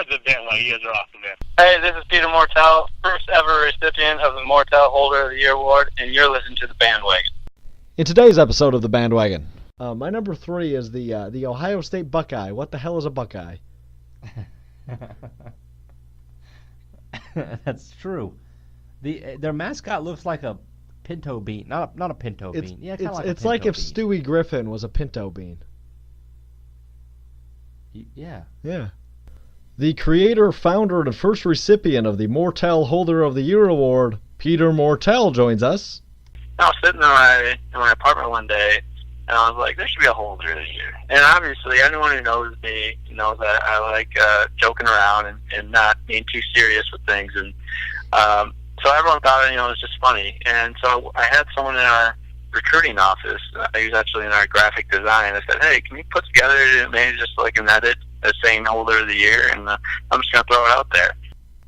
the Bandwagon. You guys are awesome, man. Hey, this is Peter Mortell, first ever recipient of the Mortell Holder of the Year Award, and you're listening to the Bandwagon. In today's episode of the Bandwagon, my number 3 is the Ohio State Buckeye. What the hell is a Buckeye? That's true. Their mascot looks like a pinto bean. Not a pinto bean. Yeah, kind of like a it's pinto like if bean. Stewie Griffin was a pinto bean. Yeah. Yeah. The creator, founder, and first recipient of the Mortell Holder of the Year Award, Peter Mortell, joins us. I was sitting in my apartment one day, and I was like, there should be a holder of the year. And obviously, anyone who knows me knows that I like joking around and not being too serious with things. And so everyone thought, it was just funny. And so I had someone in our recruiting office, he was actually in our graphic design. I said, hey, can you put together maybe just like an edit saying holder of the year? And I'm just going to throw it out there.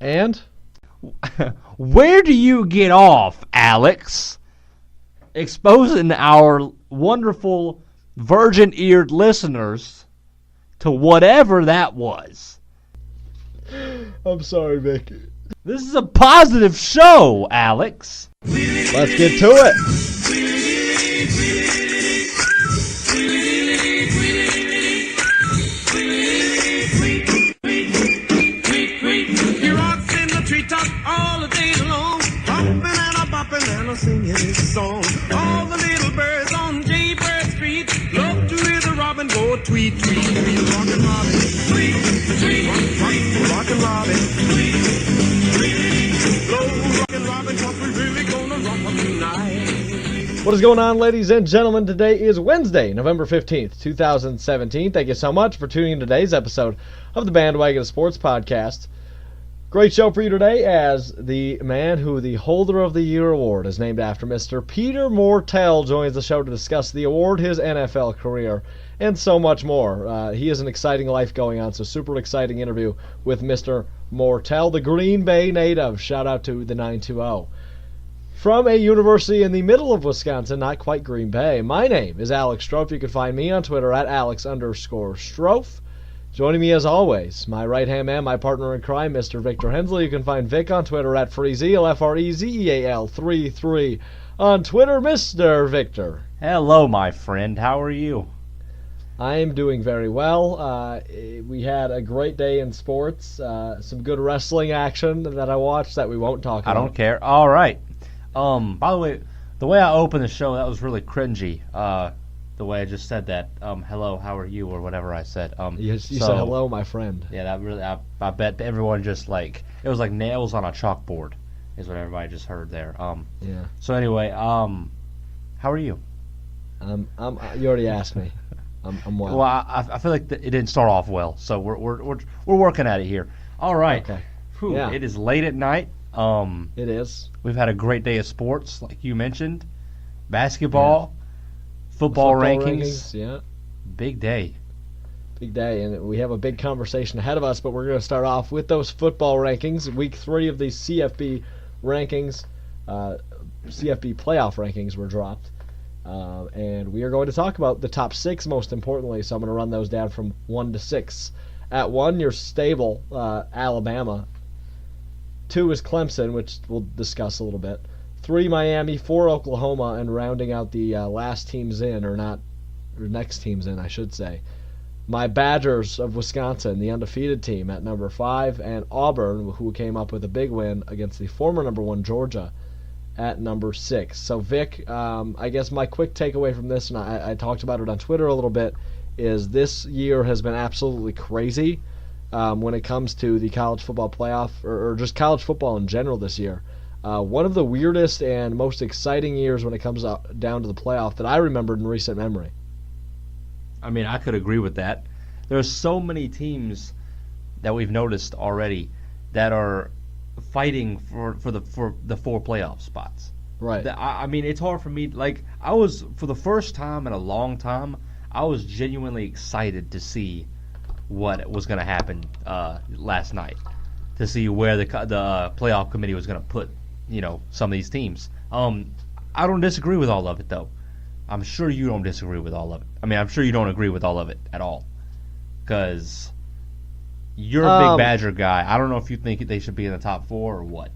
And? Where do you get off, Alex? Exposing our wonderful virgin-eared listeners to whatever that was. I'm sorry, Vic. This is a positive show, Alex. Let's get to it. He rocks in the treetop all the day long, hopping and a bopping and a singing his song. All the little birds on Jaybird Street love to hear the robin go tweet, tweet, tweet. Rockin' Robin, tweet, tweet, rockin' Robin, tweet, tweet. Blow rockin' Robin, 'cause we really gonna rock 'em tonight. What is going on, ladies and gentlemen? Today is Wednesday, November 15th, 2017. Thank you so much for tuning in to today's episode of the Bandwagon Sports Podcast. Great show for you today, as the man who the Holder of the Year Award is named after, Mr. Peter Mortell, joins the show to discuss the award, his NFL career, and so much more. He has an exciting life going on, so super exciting interview with Mr. Mortell, the Green Bay native. Shout out to the 920. From a university in the middle of Wisconsin, not quite Green Bay, my name is Alex Strofe. You can find me on Twitter at Alex_Strofe. Joining me as always, my right-hand man, my partner in crime, Mr. Victor Hensley. You can find Vic on Twitter at Freezeal, FREZEAL33 on Twitter, Mr. Victor. Hello, my friend. How are you? I am doing very well. We had a great day in sports. Some good wrestling action that I watched that we won't talk about. I don't care. All right. By the way, the way I opened the show, that was really cringy. The way I just said that, hello, how are you, or whatever I said. You said hello, my friend. Yeah, that really, I bet everyone just it was like nails on a chalkboard, is what everybody just heard there. Yeah. So anyway, how are you? You already asked me. I'm well. Well, I feel like it didn't start off well, so we're working at it here. All right. Okay. Whew, Yeah. It is late at night. It is. We've had a great day of sports, like you mentioned, basketball. Football rankings. Yeah. Big day. Big day, and we have a big conversation ahead of us, but we're going to start off with those football rankings. Week 3 of the CFB rankings, CFB playoff rankings were dropped, and we are going to talk about the top 6 most importantly, so I'm going to run those down from 1 to 6. At 1, your stable, Alabama. 2 is Clemson, which we'll discuss a little bit. 3, Miami, 4, Oklahoma, and rounding out the last teams in, or next teams in, I should say. My Badgers of Wisconsin, the undefeated team, at number 5, and Auburn, who came up with a big win against the former number 1 Georgia, at number 6. So, Vic, I guess my quick takeaway from this, and I talked about it on Twitter a little bit, is this year has been absolutely crazy when it comes to the college football playoff, or just college football in general this year. One of the weirdest and most exciting years when it comes down to the playoff that I remembered in recent memory. I mean, I could agree with that. There's so many teams that we've noticed already that are fighting for the 4 playoff spots. Right. I mean, it's hard for me. I was, for the first time in a long time, I was genuinely excited to see what was going to happen last night, to see where the playoff committee was going to put some of these teams. I don't disagree with all of it, though. I'm sure you don't disagree with all of it. I mean, I'm sure you don't agree with all of it at all. Because You're a big Badger guy. I don't know if you think they should be in the top 4 or what.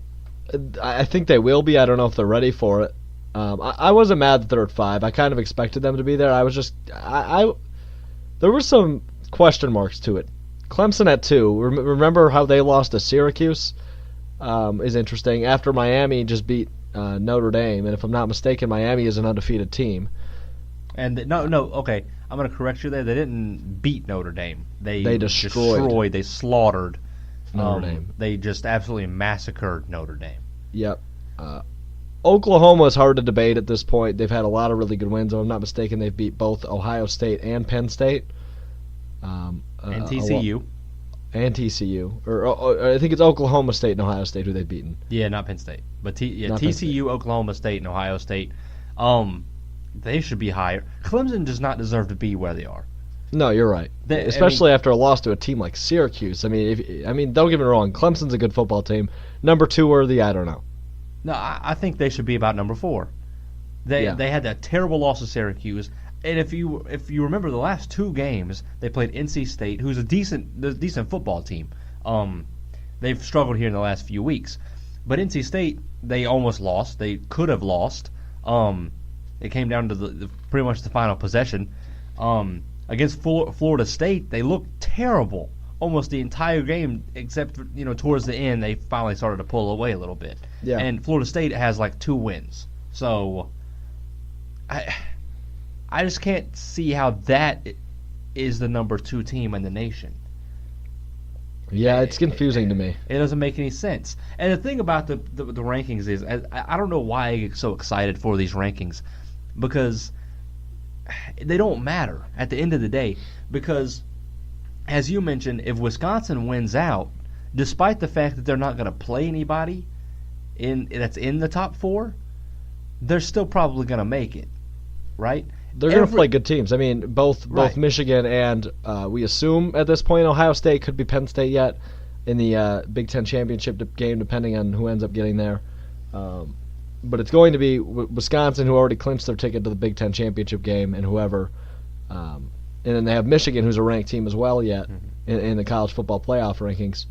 I think they will be. I don't know if they're ready for it. I wasn't mad that they're at 5. I kind of expected them to be there. I was just there were some question marks to it. Clemson at 2. Remember how they lost to Syracuse? Is interesting. After Miami just beat Notre Dame, and if I'm not mistaken, Miami is an undefeated team. And okay, I'm going to correct you there. They didn't beat Notre Dame. They destroyed. They slaughtered Notre Dame. They just absolutely massacred Notre Dame. Yep. Oklahoma is hard to debate at this point. They've had a lot of really good wins. If I'm not mistaken, they've beat both Ohio State and Penn State. And TCU. And TCU. Or I think it's Oklahoma State and Ohio State who they've beaten. Yeah, not Penn State. But Not TCU, Oklahoma State, and Ohio State. They should be higher. Clemson does not deserve to be where they are. No, you're right. Especially after a loss to a team like Syracuse. I mean, don't get me wrong. Clemson's a good football team. Number 2 worthy, I don't know. No, I think they should be about number 4. They had that terrible loss to Syracuse, and if you remember the last 2 games, they played NC State, who's a decent football team. They've struggled here in the last few weeks, but NC State they almost lost. They could have lost. It came down to the pretty much the final possession. Against Florida State, they looked terrible almost the entire game, except towards the end they finally started to pull away a little bit. Yeah. And Florida State has like 2 wins, so I just can't see how that is the number 2 team in the nation. Yeah, it's confusing to me. It doesn't make any sense. And the thing about the rankings is, I don't know why I get so excited for these rankings, because they don't matter at the end of the day. Because, as you mentioned, if Wisconsin wins out, despite the fact that they're not going to play anybody that's in the top 4, they're still probably going to make it, right? They're going to play good teams. I mean, both Michigan and we assume at this point Ohio State, could be Penn State yet in the Big Ten championship game, depending on who ends up getting there. But it's going to be Wisconsin, who already clinched their ticket to the Big Ten championship game, and whoever. And then they have Michigan, who's a ranked team as well yet in the college football playoff rankings.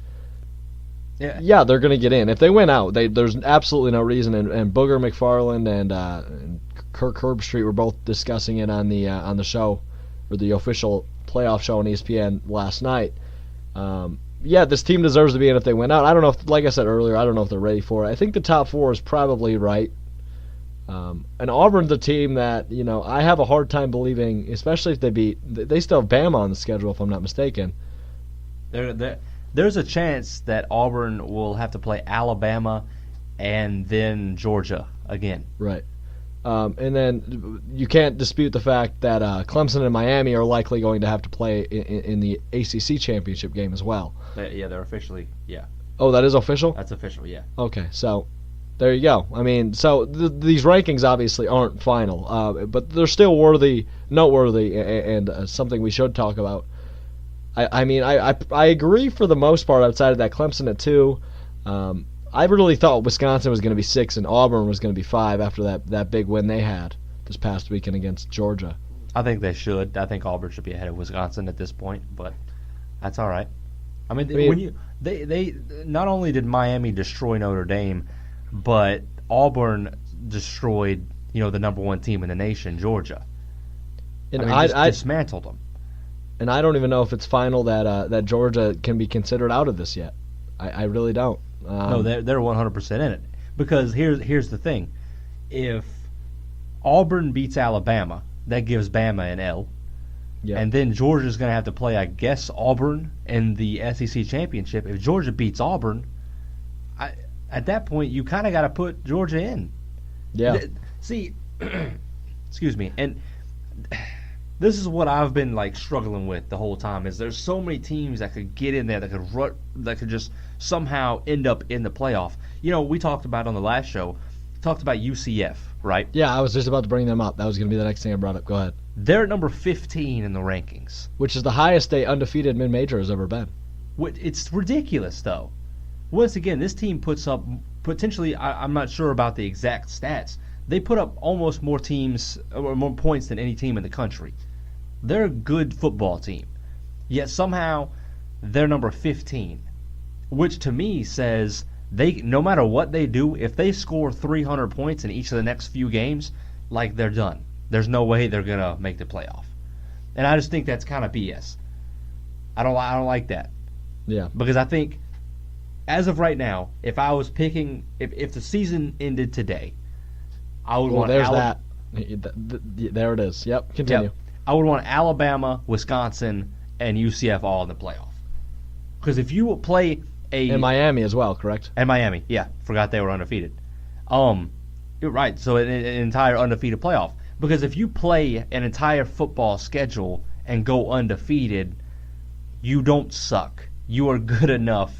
Yeah, they're going to get in. If they win out, there's absolutely no reason. And Booger McFarland and Kirk Herbstreit were both discussing it on the show, or the official playoff show on ESPN last night. Yeah, this team deserves to be in if they win out. I don't know if, like I said earlier, I don't know if they're ready for it. I think the top 4 is probably right. And Auburn's a team that, I have a hard time believing, especially if they still have Bama on the schedule, if I'm not mistaken. There's a chance that Auburn will have to play Alabama and then Georgia again. Right. And then you can't dispute the fact that Clemson and Miami are likely going to have to play in the ACC championship game as well. They're officially, yeah. Oh, that is official? That's official, yeah. Okay, so there you go. I mean, so these rankings obviously aren't final, but they're still noteworthy, and something we should talk about. I mean, I agree for the most part outside of that Clemson at 2. I really thought Wisconsin was going to be 6 and Auburn was going to be 5 after that big win they had this past weekend against Georgia. I think they should. I think Auburn should be ahead of Wisconsin at this point, but that's all right. I mean when they not only did Miami destroy Notre Dame, but Auburn destroyed the number 1 team in the nation, Georgia. And I dismantled them. And I don't even know if it's final that Georgia can be considered out of this yet. I really don't. No, they're 100% in it. Because here's the thing. If Auburn beats Alabama, that gives Bama an L. Yep. And then Georgia's going to have to play, I guess, Auburn in the SEC championship. If Georgia beats Auburn, at that point, you kind of got to put Georgia in. Yeah. See, excuse me, and this is what I've been struggling with the whole time. Is there's so many teams that could get in there, that could just somehow end up in the playoff. We talked about on the last show, talked about UCF, right? Yeah, I was just about to bring them up. That was going to be the next thing I brought up. Go ahead. They're at number 15 in the rankings, which is the highest a undefeated mid-major has ever been. It's ridiculous, though. Once again, this team puts up potentially. I'm not sure about the exact stats. They put up almost more points than any team in the country. They're a good football team. Yet somehow they're number 15, which to me says no matter what they do, if they score 300 points in each of the next few games, like they're done. There's no way they're gonna make the playoff, and I just think that's kind of BS. I don't like that. Yeah. Because I think, as of right now, if I was picking, if the season ended today, I would want there's that. There it is. Yep. Continue. Yep. I would want Alabama, Wisconsin, and UCF all in the playoff. Because if you play and Miami as well, correct? And Miami, yeah, forgot they were undefeated. You're right. So an entire undefeated playoff. Because if you play an entire football schedule and go undefeated, you don't suck. You are good enough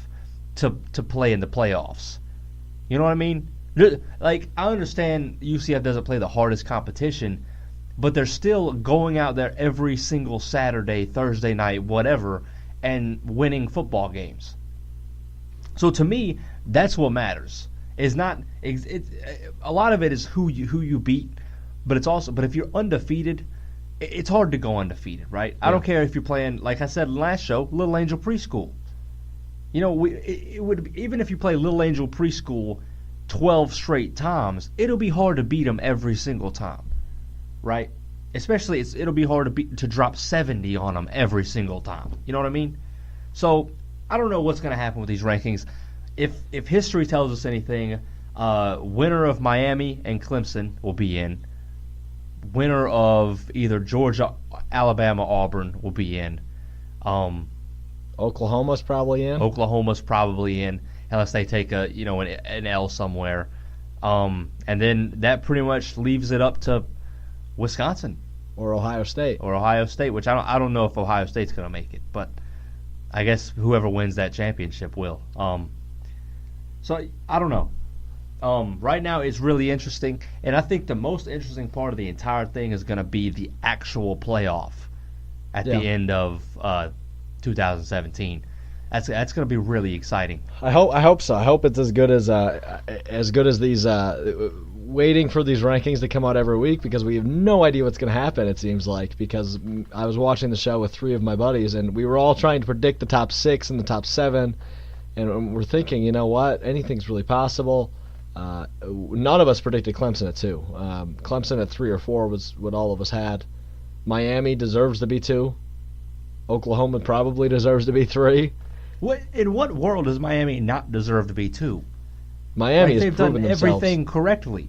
to play in the playoffs. You know what I mean? Like, I understand UCF doesn't play the hardest competition, but they're still going out there every single Saturday, Thursday night, whatever, and winning football games. So to me, that's what matters. It's not a lot of it is who you beat, but if you're undefeated, it's hard to go undefeated, right? Yeah. I don't care if you're playing, like I said last show, Little Angel Preschool. You know, it would, even if you play Little Angel Preschool 12 straight times, it'll be hard to beat them every single time, right? Especially it'll be hard to drop 70 on them every single time. You know what I mean? So I don't know what's going to happen with these rankings. If history tells us anything, winner of Miami and Clemson will be in. Winner of either Georgia, Alabama, Auburn will be in. Oklahoma's probably in. Oklahoma's probably in, unless they take an L somewhere. And then that pretty much leaves it up to Wisconsin or Ohio State. Which I don't know if Ohio State's going to make it, but I guess whoever wins that championship will. So I don't know. Right now it's really interesting, and I think the most interesting part of the entire thing is going to be the actual playoff at the end of 2017. That's going to be really exciting. I hope so. I hope it's as good as these waiting for these rankings to come out every week, because we have no idea what's going to happen, it seems like, because I was watching the show with 3 of my buddies, and we were all trying to predict the top 6 and the top 7, and we're thinking, you know what, anything's really possible. None of us predicted Clemson at 2. Clemson at 3 or 4 was what all of us had. Miami deserves to be 2. Oklahoma probably deserves to be 3. In what world does Miami not deserve to be 2? Miami has they've proven done themselves. Everything correctly.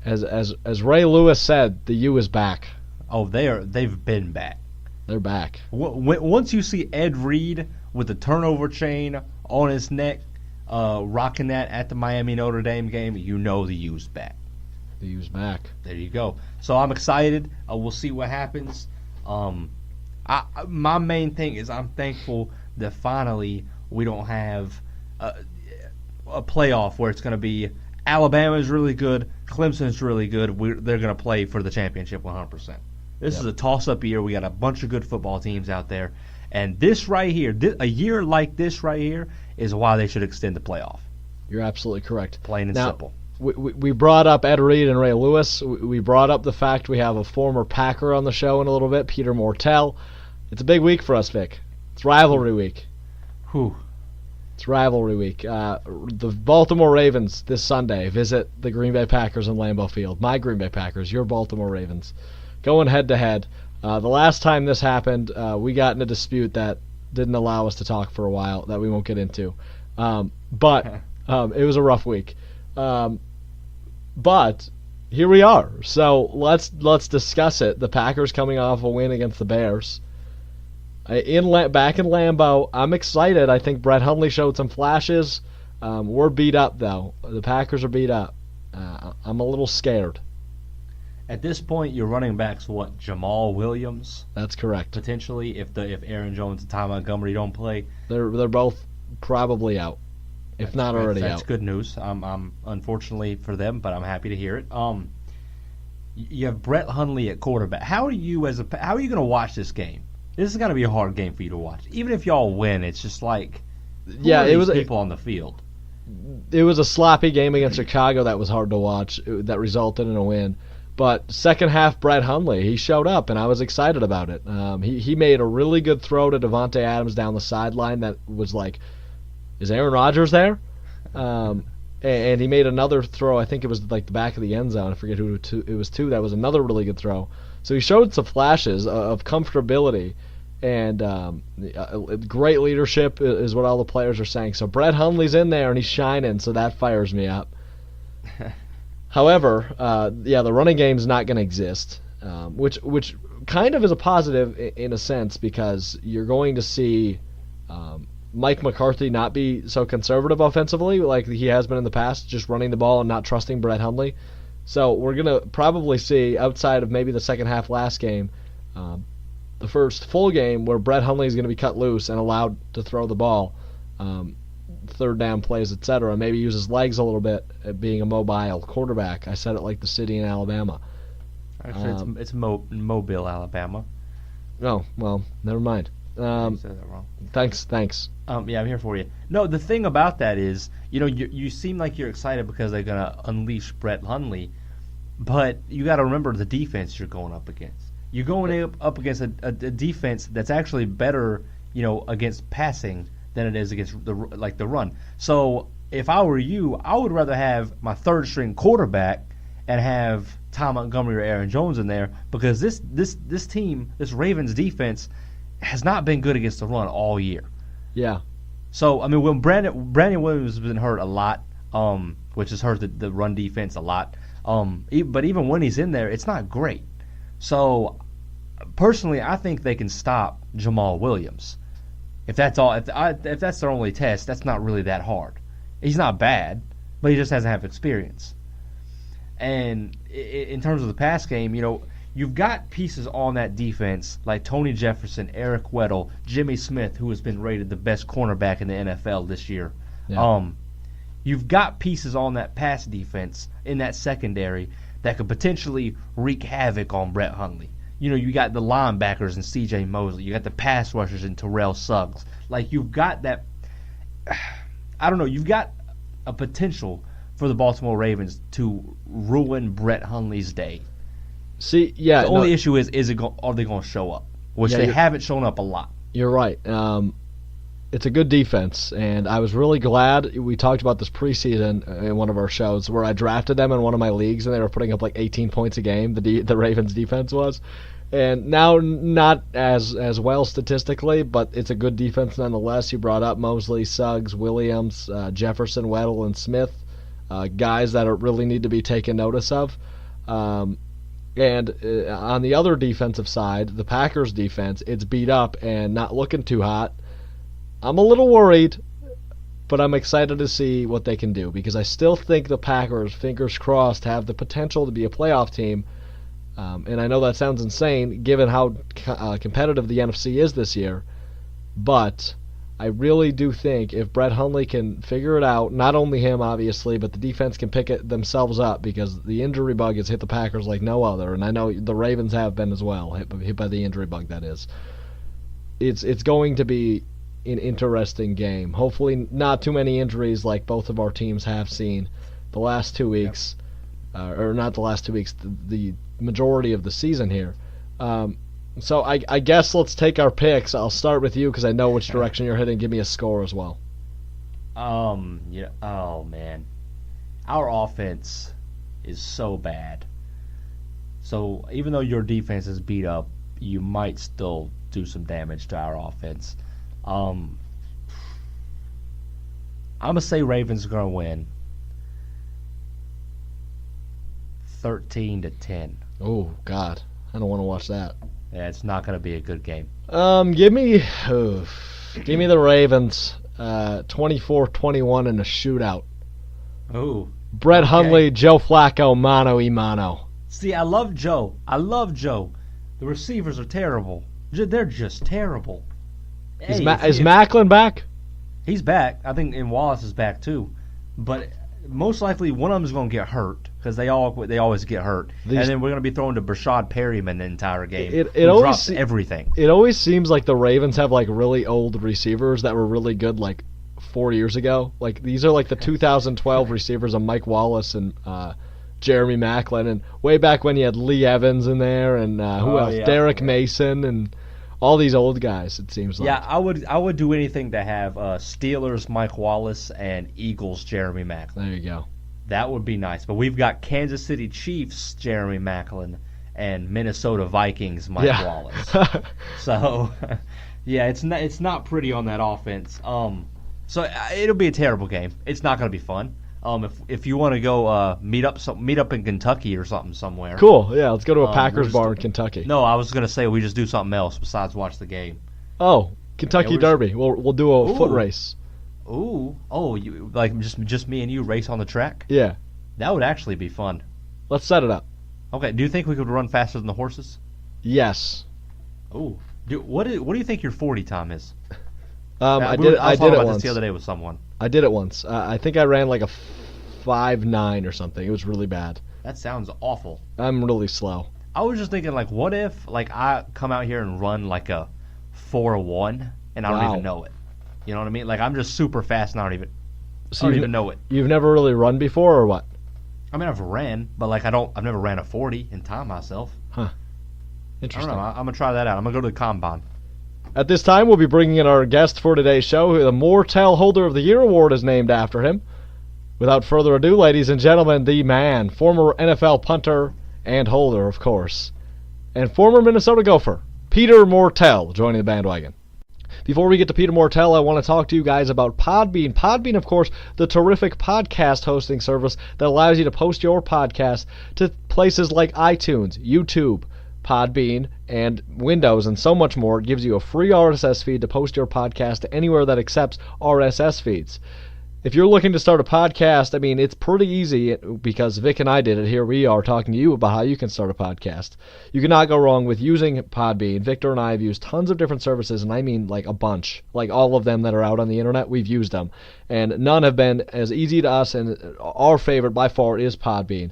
As Ray Lewis said, the U is back. Oh, they've been back. They're back. Once you see Ed Reed with the turnover chain on his neck, rocking that at the Miami Notre Dame game, you know the U's back. The U's back. There you go. So I'm excited. We'll see what happens. My main thing is I'm thankful that finally we don't have a playoff where it's going to be Alabama's really good, Clemson's really good. They're going to play for the championship 100%. This is a toss-up year. We got a bunch of good football teams out there. And this right here, a year like this right here, is why they should extend the playoff. You're absolutely correct. Plain and simple. We brought up Ed Reed and Ray Lewis. We brought up the fact we have a former Packer on the show in a little bit, Peter Mortell. It's a big week for us, Vic. It's rivalry week. Whew. It's rivalry week. The Baltimore Ravens this Sunday visit the Green Bay Packers in Lambeau Field. My Green Bay Packers, your Baltimore Ravens. Going head-to-head. The last time this happened, we got in a dispute that didn't allow us to talk for a while that we won't get into. But it was a rough week. But here we are. So let's discuss it. The Packers coming off a win against the Bears. Back in Lambeau, I'm excited. I think Brett Hundley showed some flashes. We're beat up, though. The Packers are beat up. I'm a little scared. At this point, your running back's what? Jamal Williams? That's correct. Potentially, if Aaron Jones and Ty Montgomery don't play, they're both probably out, if not already out. That's good news. I'm unfortunately for them, but I'm happy to hear it. You have Brett Hundley at quarterback. How are you going to watch this game? This is going to be a hard game for you to watch. Even if y'all win, it's just like, it was people on the field. It was a sloppy game against Chicago that was hard to watch. That resulted in a win. But second half, Brett Hundley, he showed up, and I was excited about it. He made a really good throw to Devontae Adams down the sideline that was like, is Aaron Rodgers there? And he made another throw. I think it was like the back of the end zone. I forget who it was to. That was another really good throw. So he showed some flashes of comfortability, and great leadership is what all the players are saying. So Brett Hundley's in there, and he's shining, so that fires me up. However, the running game's not going to exist, which kind of is a positive in a sense, because you're going to see Mike McCarthy not be so conservative offensively like he has been in the past, just running the ball and not trusting Brett Hundley. So we're going to probably see, outside of maybe the second half last game, the first full game where Brett Hundley is going to be cut loose and allowed to throw the ball, third down plays, etc. Maybe use his legs a little bit at being a mobile quarterback. I said it like the city in Alabama. Actually, it's Mobile, Alabama. Oh, well, never mind. I said that wrong. Thanks. Yeah, I'm here for you. No, the thing about that is, you seem like you're excited because they're going to unleash Brett Hundley, but you got to remember the defense you're going up against. You're going up against a defense that's actually better, against passing than it is against the run. So if I were you, I would rather have my third string quarterback and have Ty Montgomery or Aaron Jones in there, because this team, this Ravens defense, has not been good against the run all year. Yeah. So I mean, when Brandon Williams has been hurt a lot, which has hurt the run defense a lot. But even when he's in there, it's not great. So personally, I think they can stop Jamal Williams. If that's all, if that's their only test, that's not really that hard. He's not bad, but he just doesn't have experience. And in terms of the pass game, you've got pieces on that defense like Tony Jefferson, Eric Weddle, Jimmy Smith, who has been rated the best cornerback in the NFL this year. Yeah. You've got pieces on that pass defense in that secondary that could potentially wreak havoc on Brett Hundley. You got the linebackers and C.J. Mosley. You got the pass rushers and Terrell Suggs. Like, you've got that. I don't know. You've got a potential for the Baltimore Ravens to ruin Brett Hundley's day. See, yeah. The only issue is are they going to show up? Which they haven't shown up a lot. You're right. It's a good defense, and I was really glad we talked about this preseason in one of our shows where I drafted them in one of my leagues, and they were putting up like 18 points a game. The Ravens defense was, and now not as well statistically, but it's a good defense nonetheless. You brought up Mosley, Suggs, Williams, Jefferson, Weddle, and Smith, guys that really need to be taken notice of. And on the other defensive side, the Packers defense, it's beat up and not looking too hot. I'm a little worried, but I'm excited to see what they can do, because I still think the Packers, fingers crossed, have the potential to be a playoff team. And I know that sounds insane given how competitive the NFC is this year, but I really do think if Brett Hundley can figure it out, not only him obviously, but the defense can pick it themselves up, because the injury bug has hit the Packers like no other, and I know the Ravens have been as well, hit by the injury bug, that is. It's going to be an interesting game. Hopefully not too many injuries like both of our teams have seen the last 2 weeks, or not the last 2 weeks, the majority of the season here. So I guess let's take our picks. I'll start with you because I know which direction you're heading. Give me a score as well. Oh man, our offense is so bad. So even though your defense is beat up, you might still do some damage to our offense. I'm gonna say Ravens are gonna win 13-10. Oh God, I don't want to watch that. Yeah, it's not gonna be a good game. Give me the Ravens 24-21 in a shootout. Oh. Brett Hundley, Joe Flacco, mano y mano. See, I love Joe. The receivers are terrible. They're just terrible. Is Macklin back? He's back. I think and Wallace is back too. But most likely one of them is going to get hurt because they always get hurt. And then we're going to be throwing to Brashad Perryman the entire game. It always drops everything. It always seems like the Ravens have like really old receivers that were really good like 4 years ago. Like these are like the 2012 receivers of Mike Wallace and Jeremy Maclin, and way back when you had Lee Evans in there, and who else? Yeah. Derek Mason, and all these old guys, it seems like. Yeah, I would do anything to have Steelers Mike Wallace and Eagles Jeremy Maclin. There you go. That would be nice. But we've got Kansas City Chiefs Jeremy Maclin and Minnesota Vikings Mike Wallace. So, yeah, it's not pretty on that offense. So it'll be a terrible game. It's not going to be fun. If you want to go meet up in Kentucky or something somewhere. Cool. Yeah, let's go to a Packers bar in Kentucky. No, I was going to say we just do something else besides watch the game. Oh, Kentucky Derby. We'll do a foot race. Ooh. Oh, you like just me and you race on the track? Yeah. That would actually be fun. Let's set it up. Okay. Do you think we could run faster than the horses? Yes. Ooh. What do you think your 40 time is? I was did it talking about once. this the other day with someone. I did it once. I think I ran like a 5.9 or something. It was really bad. That sounds awful. I'm really slow. I was just thinking, like, what if, like, I come out here and run like a 4.1 and I don't even know it. You know what I mean? Like, I'm just super fast and I don't even know it. You've never really run before, or what? I mean, I've ran, but like I've never ran a 40 and timed myself. Huh. I Interesting. don't know. I'm gonna try that out. I'm gonna go to the combine. At this time, we'll be bringing in our guest for today's show. The Mortell Holder of the Year Award is named after him. Without further ado, ladies and gentlemen, the man, former NFL punter and holder, of course, and former Minnesota Gopher, Peter Mortell, joining the bandwagon. Before we get to Peter Mortell, I want to talk to you guys about Podbean. Podbean, of course, the terrific podcast hosting service that allows you to post your podcast to places like iTunes, YouTube, Podbean, and Windows, and so much more. It gives you a free RSS feed to post your podcast to anywhere that accepts RSS feeds. If you're looking to start a podcast, I mean, it's pretty easy because Vic and I did it. Here we are talking to you about how you can start a podcast. You cannot go wrong with using Podbean. Victor and I have used tons of different services, and I mean like a bunch. Like all of them that are out on the internet, we've used them. And none have been as easy to us, and our favorite by far is Podbean.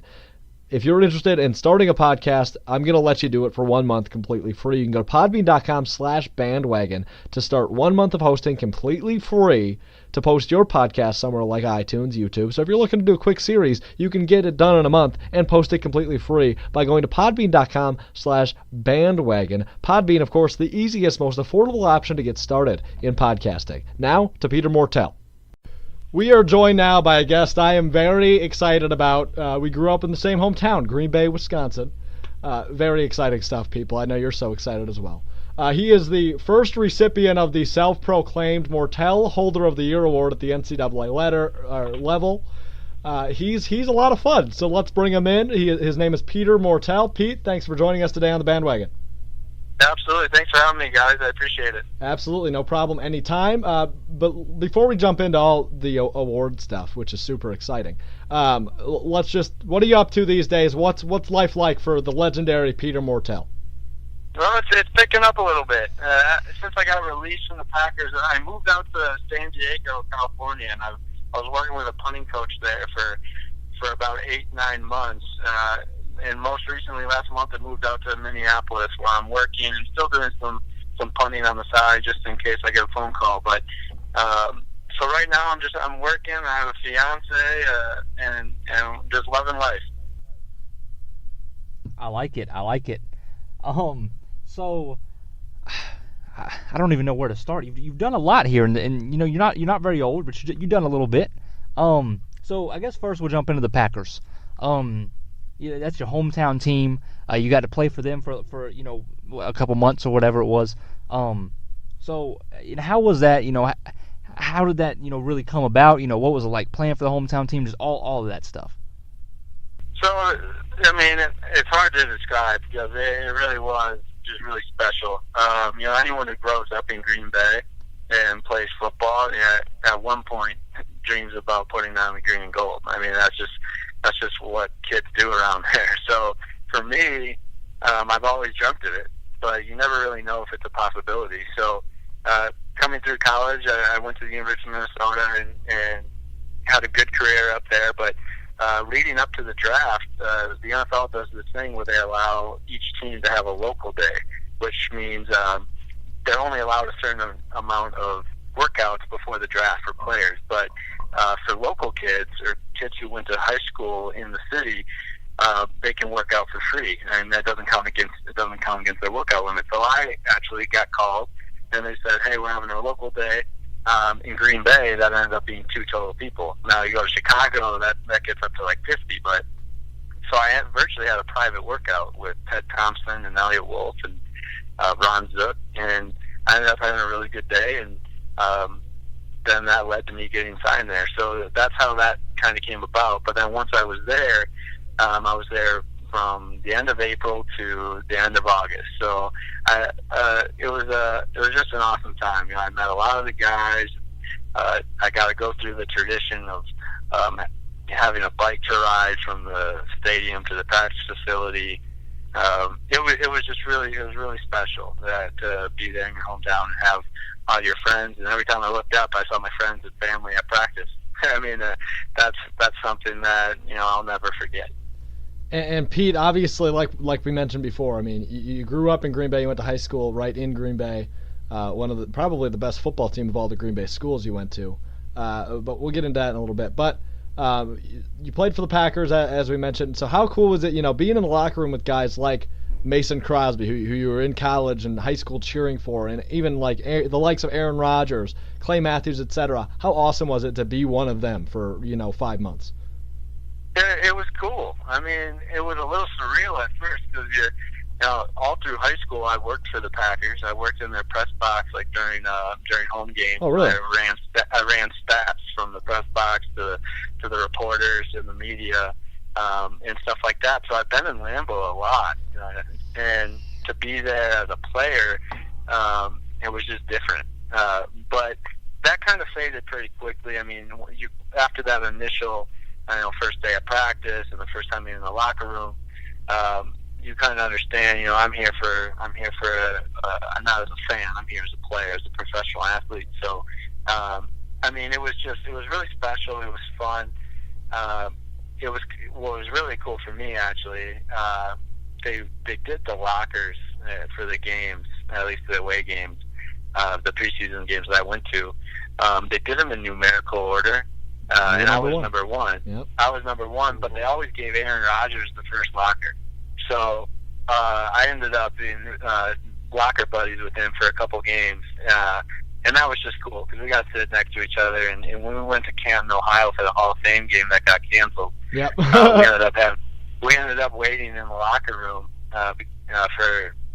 If you're interested in starting a podcast, I'm going to let you do it for 1 month completely free. You can go to podbean.com/bandwagon to start 1 month of hosting completely free to post your podcast somewhere like iTunes, YouTube. So if you're looking to do a quick series, you can get it done in a month and post it completely free by going to podbean.com/bandwagon. Podbean, of course, the easiest, most affordable option to get started in podcasting. Now to Peter Mortell. We are joined now by a guest I am very excited about. We grew up in the same hometown, Green Bay, Wisconsin. Very exciting stuff, people. I know you're so excited as well. He is the first recipient of the self-proclaimed Mortell Holder of the Year Award at the NCAA level. He's a lot of fun, so let's bring him in. His name is Peter Mortell. Pete, thanks for joining us today on the bandwagon. Absolutely. Thanks for having me, guys. I appreciate it. Absolutely. No problem. Anytime. But before we jump into all the award stuff, which is super exciting, what are you up to these days? What's life like for the legendary Peter Mortell? Well, it's picking up a little bit. Since I got released from the Packers, I moved out to San Diego, California, and I was working with a punting coach there for about 8-9 months. And most recently, last month, I moved out to Minneapolis, where I'm working and still doing some punting on the side, just in case I get a phone call. But so right now, I'm working. I have a fiance, and just loving life. I like it. So I don't even know where to start. You've done a lot here, and you know you're not very old, but you've done a little bit. So I guess first we'll jump into the Packers. Yeah, that's your hometown team. You got to play for them for a couple months or whatever it was. So how was that? How did that really come about? What was it like playing for the hometown team? Just all of that stuff. So I mean, it's hard to describe because it really was just really special. Anyone who grows up in Green Bay and plays football, at one point dreams about putting on the green and gold. I mean, that's just what kids do around there. So for me, I've always jumped at it, but you never really know if it's a possibility. So coming through college, I went to the University of Minnesota and had a good career up there. But leading up to the draft, the NFL does this thing where they allow each team to have a local day, which means they're only allowed a certain amount of workouts before the draft for players. But for local kids or kids who went to high school in the city, they can work out for free, and that doesn't count against their workout limit. So I actually got called, and they said, "Hey, we're having a local day in Green Bay." That ended up being 2 total people. Now you go to Chicago, that gets up to like 50. But so I virtually had a private workout with Ted Thompson and Elliot Wolf and Ron Zook, and I ended up having a really good day, and then that led to me getting signed there. So that's how that kind of came about. But then once I was there from the end of April to the end of August. So it was just an awesome time. I met a lot of the guys. I got to go through the tradition of having a bike to ride from the stadium to the practice facility. It was really special to be there in your hometown and have all your friends. And every time I looked up, I saw my friends and family at practice. I mean, that's something that I'll never forget. And Pete, obviously, like we mentioned before, I mean, you grew up in Green Bay. You went to high school right in Green Bay. One of probably the best football team of all the Green Bay schools you went to. But we'll get into that in a little bit. But you played for the Packers, as we mentioned. So how cool was it, being in the locker room with guys like Mason Crosby, who you were in college and high school cheering for, and even like the likes of Aaron Rodgers, Clay Matthews, etc. How awesome was it to be one of them for 5 months? It was cool. I mean, it was a little surreal at first because all through high school I worked for the Packers. I worked in their press box during home games. Oh, really? I ran stats from the press box to the reporters and the media and stuff like that. So I've been in Lambeau a lot, and to be there as a player, it was just different. But that kind of faded pretty quickly. I mean, after that initial first day of practice and the first time in the locker room, you kind of understand, I'm here for not as a fan, I'm here as a player, as a professional athlete. So, I mean, it was really special. It was fun. What was really cool for me, actually, they did the lockers for the games, at least the away games, the preseason games that I went to. They did them in numerical order. And I was number one. Yep. I was number one, but they always gave Aaron Rodgers the first locker. So I ended up being locker buddies with him for a couple games. And that was just cool because we got to sit next to each other. And when we went to Canton, Ohio for the Hall of Fame game that got canceled, yep. we ended up waiting in the locker room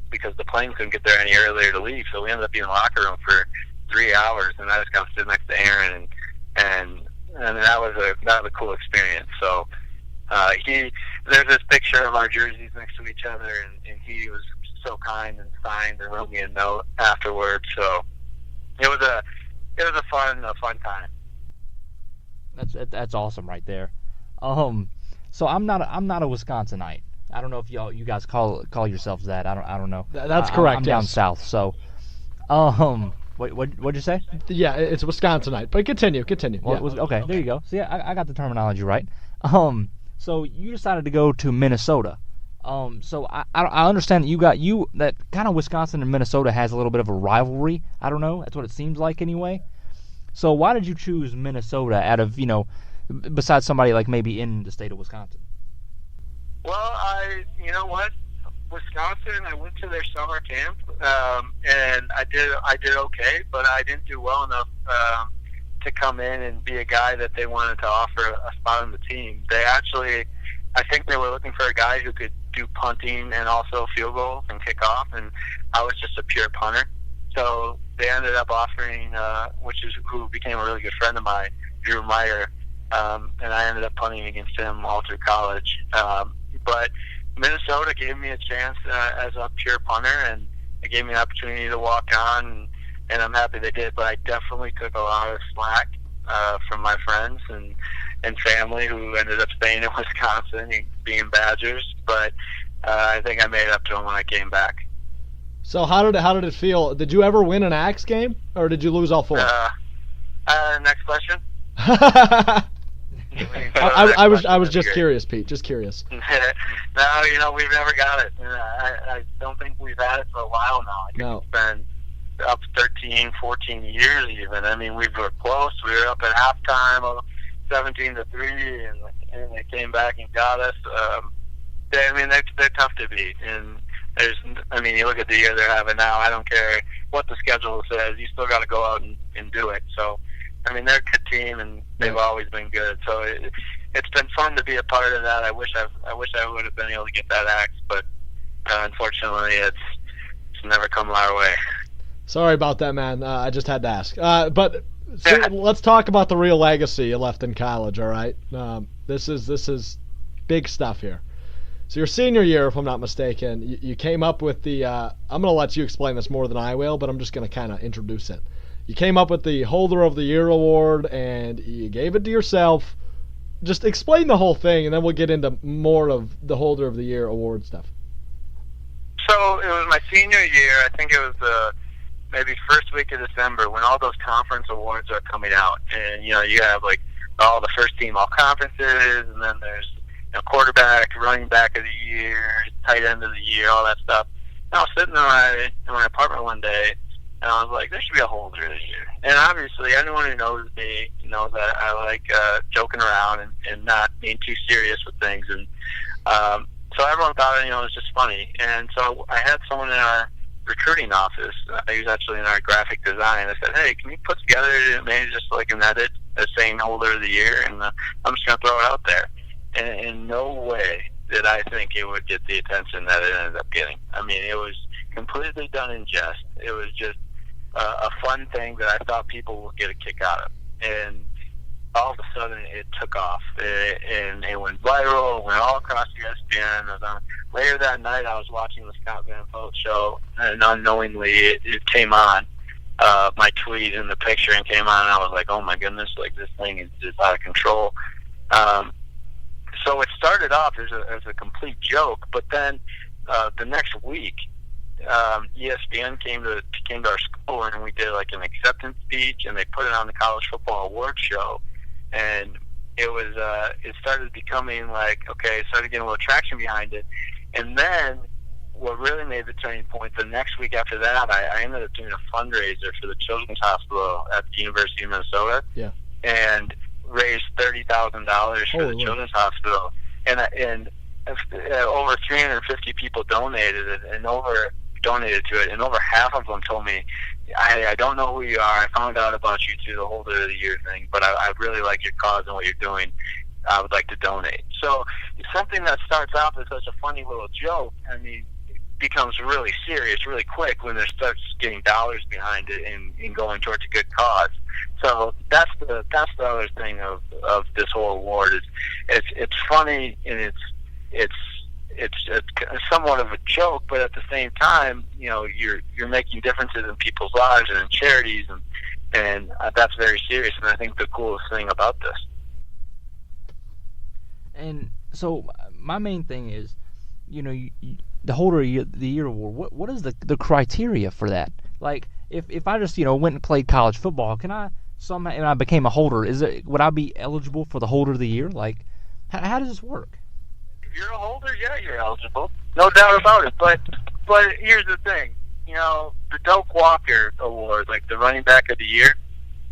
because the plane couldn't get there any earlier to leave. So we ended up being in the locker room for 3 hours, and I just got to sit next to Aaron and that was a cool experience. So there's this picture of our jerseys next to each other, and he was so kind and signed and wrote me a note afterwards. So it was a fun time. That's awesome right there. So I'm not a Wisconsinite. I don't know if you guys call yourselves that. I don't know. That's correct. I'm yes. down south. So What'd you say? Yeah, it's Wisconsinite, but continue. Well, yeah. Okay, there you go. See, I got the terminology right. So you decided to go to Minnesota. So I understand that that kind of Wisconsin and Minnesota has a little bit of a rivalry. I don't know. That's what it seems like anyway. So why did you choose Minnesota out of, besides somebody like maybe in the state of Wisconsin? Well, you know what? Wisconsin, I went to their summer camp, and I did okay, but I didn't do well enough to come in and be a guy that they wanted to offer a spot on the team. I think they were looking for a guy who could do punting and also field goals and kickoff, and I was just a pure punter. So they ended up offering, who became a really good friend of mine, Drew Meyer, and I ended up punting against him all through college. But Minnesota gave me a chance as a pure punter, and it gave me an opportunity to walk on, and I'm happy they did. But I definitely took a lot of slack from my friends and family who ended up staying in Wisconsin and being Badgers. But I think I made it up to them when I came back. So how did it feel? Did you ever win an Axe game, or did you lose all four? Next question. I was just curious, Pete. Just curious. No, we've never got it. I don't think we've had it for a while now. I think it's been up 13, 14 years even. I mean, we were close. We were up at halftime of 17-3, and they came back and got us. they're tough to beat. And you look at the year they're having now. I don't care what the schedule says. You still got to go out and do it. So, they're a good team, and they've always been good. So it's been fun to be a part of that. I wish I would have been able to get that axe, but unfortunately, it's never come our way. Sorry about that, man. I just had to ask. Let's talk about the real legacy you left in college. All right, this is big stuff here. So your senior year, if I'm not mistaken, you came up with the. I'm going to let you explain this more than I will, but I'm just going to kind of introduce it. You came up with the Holder of the Year award, and you gave it to yourself. Just explain the whole thing, and then we'll get into more of the Holder of the Year award stuff. So it was my senior year. I think it was maybe first week of December when all those conference awards are coming out, and you have like all the first team all conferences, and then there's quarterback, running back of the year, tight end of the year, all that stuff. And I was sitting in my apartment one day, and I was like, there should be a Holder of the year. And obviously, anyone who knows me knows that I like joking around and not being too serious with things. And so everyone thought, it was just funny. And so I had someone in our recruiting office. He was actually in our graphic design. I said, hey, can you put together maybe just like an edit saying Holder of the Year? And I'm just going to throw it out there. And in no way did I think it would get the attention that it ended up getting. It was completely done in jest. It was just a fun thing that I thought people would get a kick out of. And all of a sudden, it took off. And it went viral. It went all across ESPN. Later that night, I was watching the Scott Van Pelt show, and unknowingly, it came on. My tweet and the picture and came on, and I was like, oh my goodness, like this thing is just out of control. So it started off as a complete joke, but then the next week, ESPN came to our school, and we did like an acceptance speech, and they put it on the College Football Award show, and it started becoming like, okay, it started getting a little traction behind it. And then what really made the turning point, the next week after that, I ended up doing a fundraiser for the Children's Hospital at the University of Minnesota. Yeah. And raised $30,000 for the Children's Hospital. And over 350 people donated it, and donated to it, and over half of them told me, I don't know who you are. I found out about you through the Holder of the Year thing, but I really like your cause and what you're doing. I would like to donate. So it's something that starts off as such a funny little joke. It becomes really serious really quick when there starts getting dollars behind it and going towards a good cause. So that's the other thing of this whole award is it's funny, and it's somewhat of a joke, but at the same time, you're making differences in people's lives and in charities, and that's very serious. And I think the coolest thing about this. And so my main thing is, the Holder of the Year award. What is the criteria for that? Like, if I just went and played college football, can I somehow, and I became a Holder, would I be eligible for the Holder of the Year? Like, how does this work? If you're a Holder, yeah, you're eligible, no doubt about it. But here's the thing, the Doak Walker Award, like the running back of the year,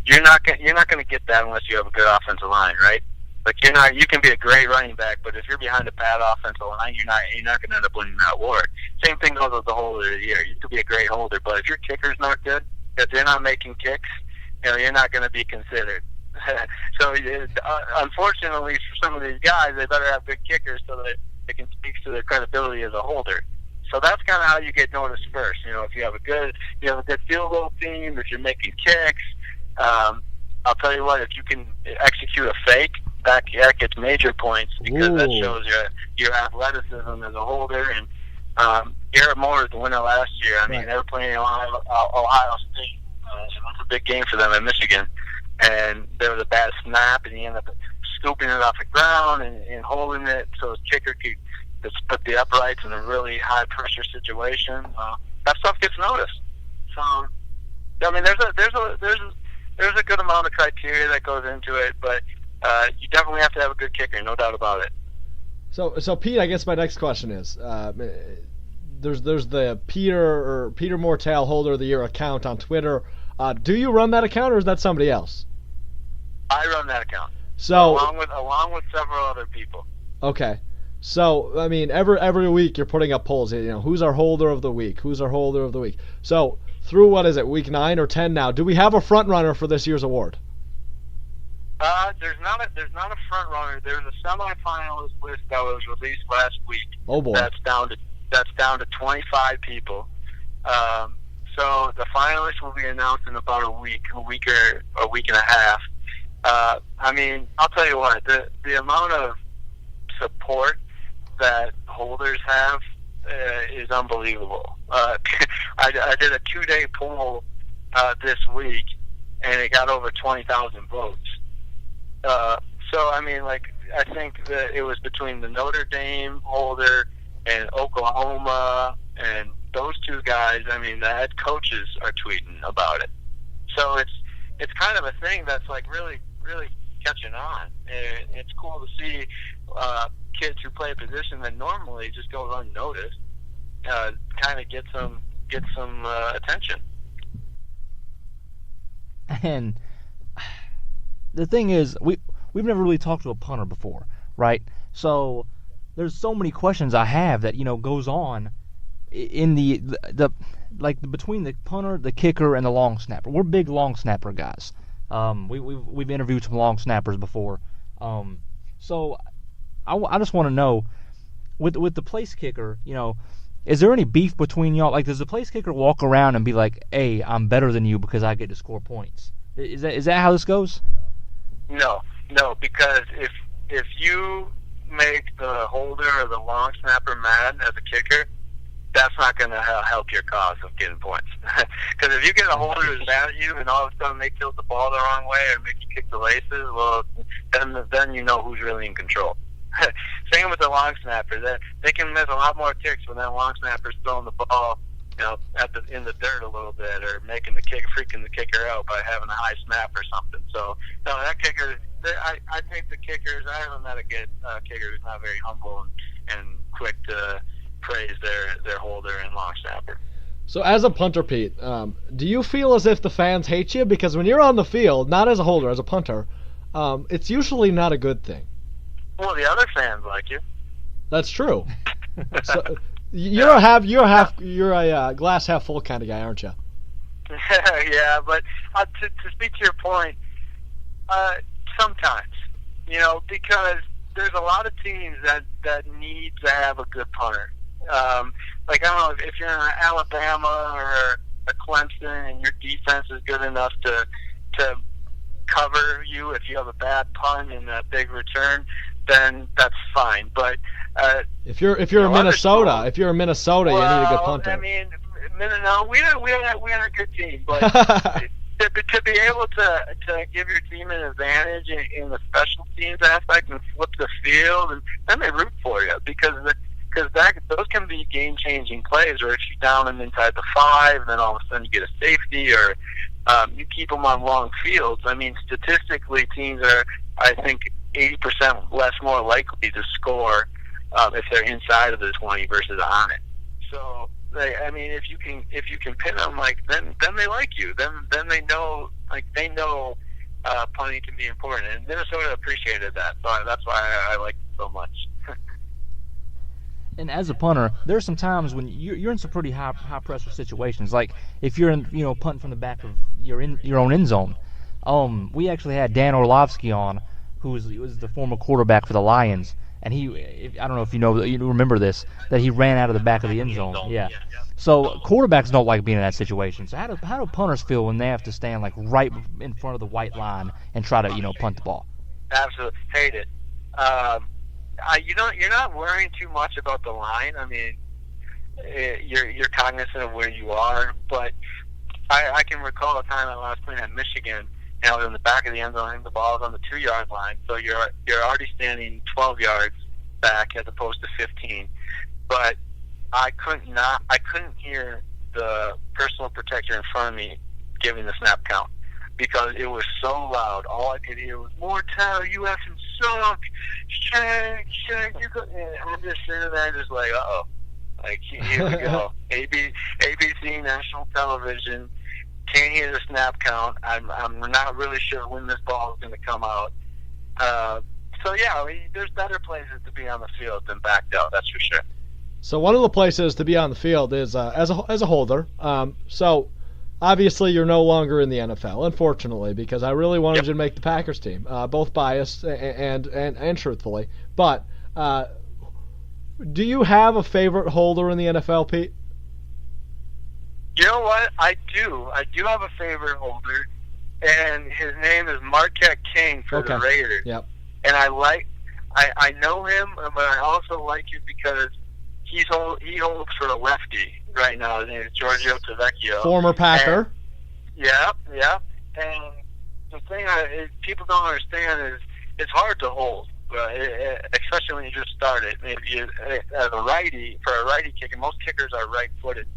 you're not gonna get that unless you have a good offensive line, right? Like you can be a great running back, but if you're behind a bad offensive line, you're not gonna end up winning that award. Same thing goes with the Holder of the Year. You could be a great holder, but if your kicker's not good, if they're not making kicks, you're not gonna be considered. So unfortunately for some of these guys, they better have good kickers so that it can speak to their credibility as a holder. So that's kind of how you get noticed first. If you have a good field goal team, if you're making kicks, I'll tell you what, if you can execute a fake, that gets major points because that shows your athleticism as a holder. And Garrett Moore is the winner last year. They were playing Ohio State. It was a big game for them in Michigan. And there was a bad snap, and he ended up scooping it off the ground and holding it so his kicker could put the uprights in a really high-pressure situation. That stuff gets noticed. So, there's a good amount of criteria that goes into it, but you definitely have to have a good kicker, no doubt about it. So Pete, I guess my next question is, there's the Peter Mortell Holder of the Year account on Twitter. Do you run that account, or is that somebody else? I run that account. So along with several other people. Okay. So, I mean, every week you're putting up polls. You know, who's our holder of the week? Who's our holder of the week? So, through what is it, week 9 or 10 now? Do we have a front runner for this year's award? There's not a front runner. There's a semifinalist list that was released last week. Oh boy. That's down to 25 people. So the finalists will be announced in about a week and a half. I mean, I'll tell you what, the amount of support that holders have is unbelievable. I did a 2-day poll this week, and it got over 20,000 votes. So, I mean, like, I think that it was between the Notre Dame holder and Oklahoma, and those two guys, I mean, the head coaches are tweeting about it. So it's kind of a thing that's, like, really, really catching on. And it's cool to see kids who play a position that normally just goes unnoticed kind of get some attention. And the thing is, we've never really talked to a punter before, right? So there's so many questions I have that, you know, goes on in the between the punter, the kicker, and the long snapper. We're big long snapper guys. We've interviewed some long snappers before. So I just want to know, with the place kicker, you know, is there any beef between y'all? Like, does the place kicker walk around and be like, "Hey, I'm better than you because I get to score points"? Is that how this goes? No, because if you make the holder or the long snapper mad as a kicker, that's not going to help your cause of getting points. Because if you get a holder who's mad at you and all of a sudden they tilt the ball the wrong way or make you kick the laces, well, then you know who's really in control. Same with the long snapper. They can miss a lot more kicks when that long snapper's throwing the ball, you know, in the dirt a little bit, or freaking the kicker out by having a high snap or something. So, no, that kicker, I think the kickers, I haven't met a good kicker who's not very humble and quick to praise their holder and long snapper. So as a punter, Pete, do you feel as if the fans hate you? Because when you're on the field, not as a holder, as a punter, it's usually not a good thing. Well, the other fans like you. That's true. So, you're a glass half full kind of guy, aren't you? Yeah, but to speak to your point, sometimes, you know, because there's a lot of teams that need to have a good punter. Like, I don't know, if you're in Alabama or a Clemson and your defense is good enough to cover you if you have a bad punt and a big return, then that's fine. But if you're in Minnesota, you need a good punter. I mean, no, we had a good team, but to be able to give your team an advantage in the special teams aspect and flip the field, and then they root for you because those can be game-changing plays. Or if you're down and inside the 5, then all of a sudden you get a safety, or you keep them on long fields. I mean, statistically, teams are, I think, 80% less more likely to score if they're inside of the 20 versus on it. So, I mean, if you can pin them, like, then they like you. Then they know punting can be important, and Minnesota appreciated that. So that's why I like it so much. And as a punter, there's some times when you're in some pretty high pressure situations. Like if you're in, you know, punting from the back of your own end zone. We actually had Dan Orlovsky on, who was the former quarterback for the Lions, and I don't know if you remember this, that he ran out of the back of the end zone. Yeah. So quarterbacks don't like being in that situation. So how do punters feel when they have to stand like right in front of the white line and try to, you know, punt the ball? Absolutely hate it. You're not worrying too much about the line. I mean, you're cognizant of where you are, but I can recall a time when I was playing at Michigan, and I was in the back of the end zone, and the ball was on the 2-yard line, so you're already standing 12 yards back as opposed to 15. But I couldn't hear the personal protector in front of me giving the snap count, because it was so loud. All I could hear was, "Mortell, you effing suck! Shank, you go." And I'm just sitting there just like, uh-oh. Like, here we go. ABC, national television, can't hear the snap count. I'm not really sure when this ball is going to come out. So yeah, there's better places to be on the field than backed out. That's for sure. So one of the places to be on the field is as a holder. So obviously you're no longer in the NFL, unfortunately, because I really wanted you to make the Packers team, both biased and truthfully. But do you have a favorite holder in the NFL, Pete? You know what? I do. I do have a favorite holder, and his name is Marquette King for the Raiders. Yep. And I know him, but I also like him because he holds for a lefty right now. His name is Giorgio Tavecchio. Former Packer. Yeah. And the thing people don't understand is it's hard to hold, especially when you just start it. Maybe as a righty, for a righty kicker, most kickers are right-footed.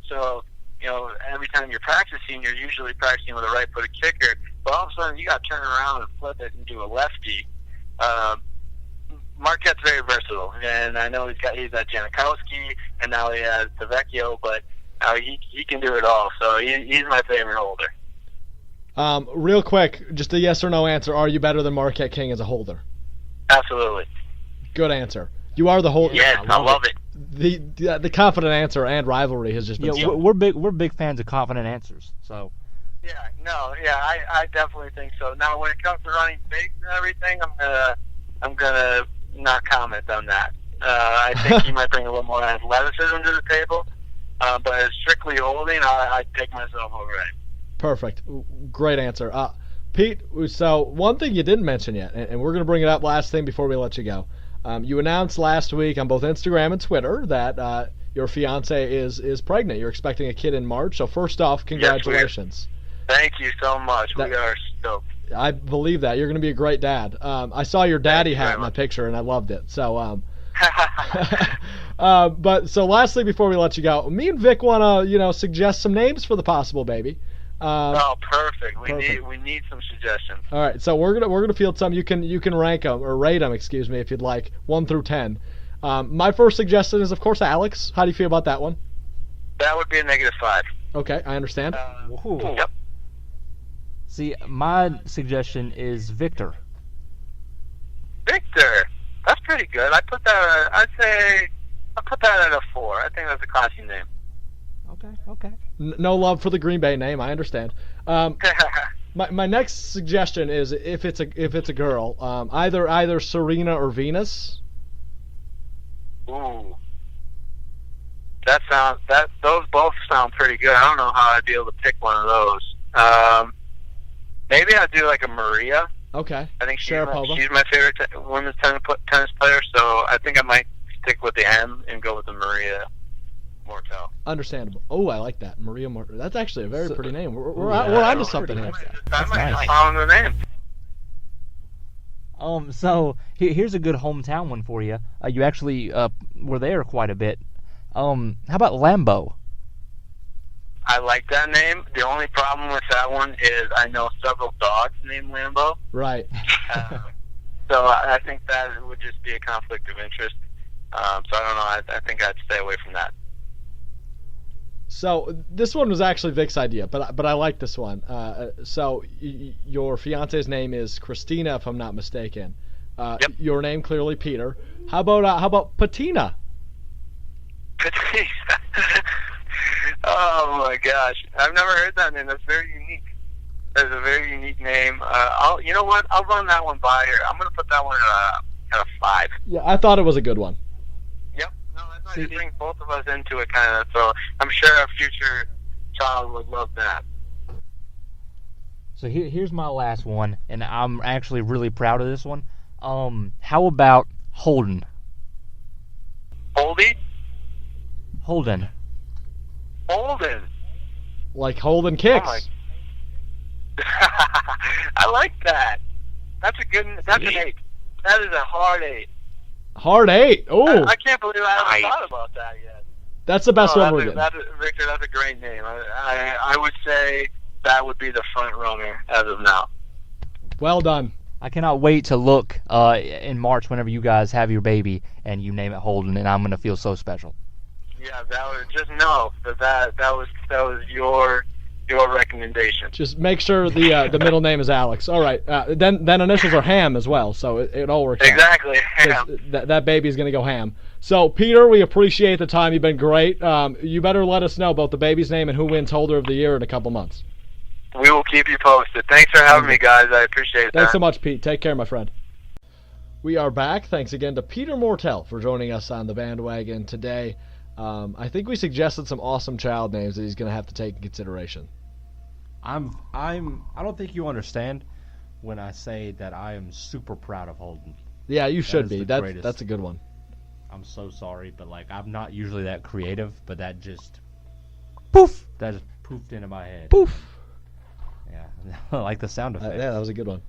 So, every time you're practicing, you're usually practicing with a right-footed kicker. But all of a sudden, you got to turn around and flip it and do a lefty. Marquette's very versatile, and I know he's at Janikowski, and now he has Tavecchio, but he can do it all. So he's my favorite holder. Real quick, just a yes or no answer. Are you better than Marquette King as a holder? Absolutely. Good answer. You are the holder. Yes, I love it. The confident answer and rivalry has just been. Yeah, we're big fans of confident answers. So. I definitely think so. Now, when it comes to running bigs and everything, I'm gonna not comment on that. I think he might bring a little more athleticism to the table, but as strictly holding, I'd take myself over it. Perfect. Great answer. Pete, so one thing you didn't mention yet, and we're going to bring it up last thing before we let you go. You announced last week on both Instagram and Twitter that your fiance is pregnant. You're expecting a kid in March. So first off, congratulations. Yes, thank you so much. We are stoked. I believe that. You're going to be a great dad. I saw your daddy hat in my picture, and I loved it. So, but so lastly, before we let you go, me and Vic want to, suggest some names for the possible baby. Perfect. We need some suggestions. All right, so we're gonna field some. You can rank them or rate them, excuse me, if you'd like, 1 through 10. My first suggestion is, of course, Alex. How do you feel about that one? That would be a -5. Okay, I understand. Yep. See, my suggestion is Victor. Victor, that's pretty good. I'd put that at a 4. I think that's a classy name. Okay. No love for the Green Bay name. I understand. My next suggestion is if it's a girl, either Serena or Venus. Ooh, those both sound pretty good. I don't know how I'd be able to pick one of those. Maybe I'd do like a Maria. Okay. I think she's my favorite women's tennis player, so I think I might stick with the M and go with the Maria Mortell. Understandable. Oh, I like that. Maria Mortell. That's actually a very pretty name. We're onto something here. I might follow the name. So here's a good hometown one for you. You actually were there quite a bit. How about Lambeau? I like that name. The only problem with that one is I know several dogs named Lambeau. Right. So I think that would just be a conflict of interest. So I don't know. I think I'd stay away from that. So this one was actually Vic's idea, but I like this one. So your fiance's name is Christina, if I'm not mistaken. Yep. Your name clearly Peter. How about Patina? Patina. Oh my gosh, I've never heard that name. That's very unique. That's a very unique name. You know what? I'll run that one by her. I'm gonna put that one at a 5. Yeah, I thought it was a good one. Yep. No, that's why you bring both of us into it, kind of. So I'm sure our future child would love that. So here's my last one, and I'm actually really proud of this one. How about Holden? Holden. Holden. Like Holden kicks. Oh I like that. That's an 8. That is a hard 8. Hard 8. Oh. I can't believe I haven't thought about that yet. That's the best one we're getting. Victor, that's a great name. I would say that would be the front runner as of now. Well done. I cannot wait to look in March whenever you guys have your baby and you name it Holden, and I'm going to feel so special. Yeah, that was just know that was your your recommendation. Just make sure the middle name is Alex. All right. Then initials are Ham as well, so it all works out. Exactly. Yeah. That baby's going to go ham. So, Peter, we appreciate the time. You've been great. You better let us know both the baby's name and who wins Holder of the Year in a couple months. We will keep you posted. Thanks for having me, guys. I appreciate that. Thanks so much, Pete. Take care, my friend. We are back. Thanks again to Peter Mortell for joining us on the bandwagon today. I think we suggested some awesome child names that he's going to have to take in consideration. I don't think you understand when I say that I am super proud of Holden. Yeah, you should is be. the greatest. That's a good one. I'm so sorry, but like I'm not usually that creative, but that just poof, that just poofed into my head. Poof. Yeah, I like the sound effect. Yeah, that was a good one.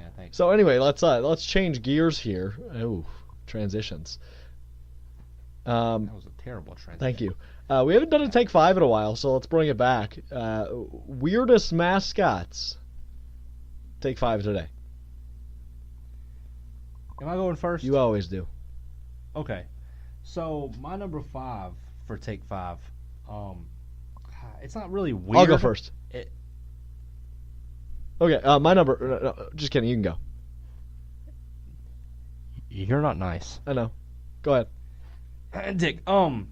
Yeah, thanks. So anyway, let's change gears here. Oh, transitions. That was a terrible transition. Thank you. We haven't done a Take 5 in a while, so let's bring it back. Weirdest mascots. Take 5 today. Am I going first? You always do. Okay. So my number 5 for Take 5. It's not really weird. I'll go first. Okay, my number. No, just kidding. You can go. You're not nice. I know. Go ahead. Dick. All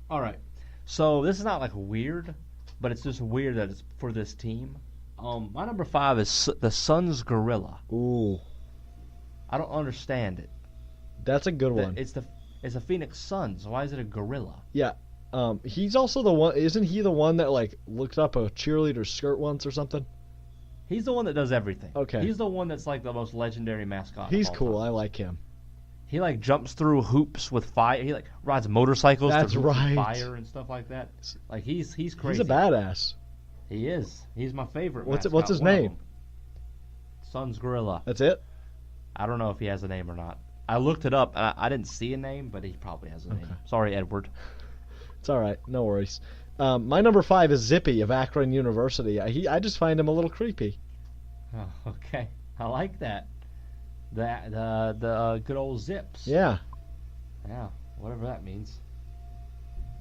right. So this is not like weird, but it's just weird that it's for this team. My number 5 is the Suns Gorilla. Ooh, I don't understand it. that's a good one. It's the Phoenix Suns. Why is it a gorilla? Yeah. He's also the one. Isn't he the one that like looked up a cheerleader's skirt once or something? He's the one that does everything. Okay. He's the one that's like the most legendary mascot. He's of all cool. time. I like him. He like jumps through hoops with fire. He like rides motorcycles That's through hoops right. with fire and stuff like that. Like he's crazy. He's a badass. He is. He's my favorite. What's mascot, his one of name? them. Suns Gorilla. That's it. I don't know if he has a name or not. I looked it up. And I didn't see a name, but he probably has a name. Sorry, Edward. It's all right. No worries. My number 5 is Zippy of Akron University. I just find him a little creepy. Oh, okay. I like that. The good old Zips. Yeah. Yeah, whatever that means.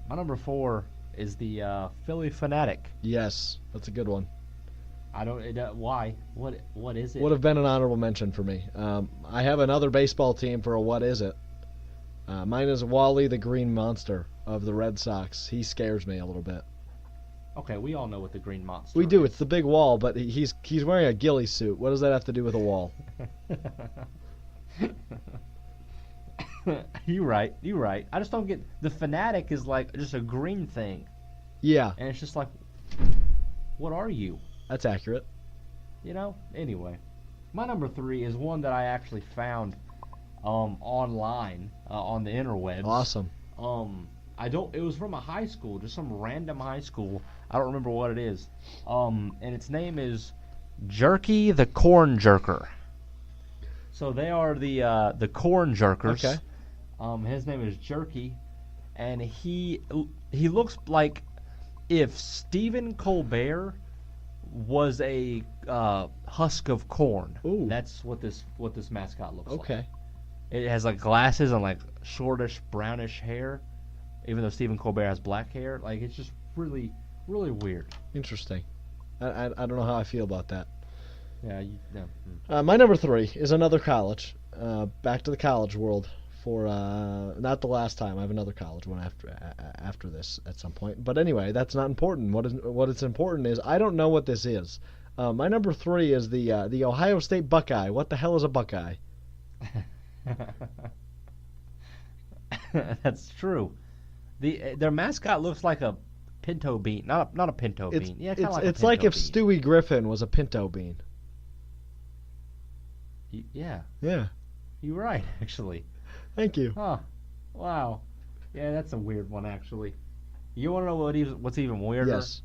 My number 4 is the Philly Fanatic. Yes, that's a good one. I don't. Why? What is it? Would have been an honorable mention for me. I have another baseball team for a what is it. Mine is Wally the Green Monster of the Red Sox. He scares me a little bit. Okay, we all know what the Green Monster We do. is. It's the big wall, but he's wearing a ghillie suit. What does that have to do with a wall? You're right. I just don't get the Fanatic is like just a green thing, Yeah, and it's just like, what are you? that's accurate. You know. Anyway, my number 3 is one that I actually found online on the interwebs. Awesome. It was from a high school, just some random high school. I don't remember what it is. And its name is Jerky the Corn Jerker. So they are the corn jerkers. Okay. His name is Jerky, and he looks like if Stephen Colbert was a husk of corn. Ooh. That's what this mascot looks like. Okay. It has like glasses and like shortish brownish hair, even though Stephen Colbert has black hair. Like it's just really, really weird. Interesting. I don't know how I feel about that. Yeah. My number 3 is another college. Back to the college world for not the last time. I have another college one after this at some point. But anyway, that's not important. What is important is I don't know what this is. My number 3 is the Ohio State Buckeye. What the hell is a Buckeye? That's true. Their mascot looks like a pinto bean, not a pinto bean. Yeah, kind of like a it's like pinto if bean. Stewie Griffin was a pinto bean. Yeah, Yeah. you're right, actually. Thank you. Huh. Wow. Yeah, that's a weird one, actually. You want to know what's even weirder? Yes.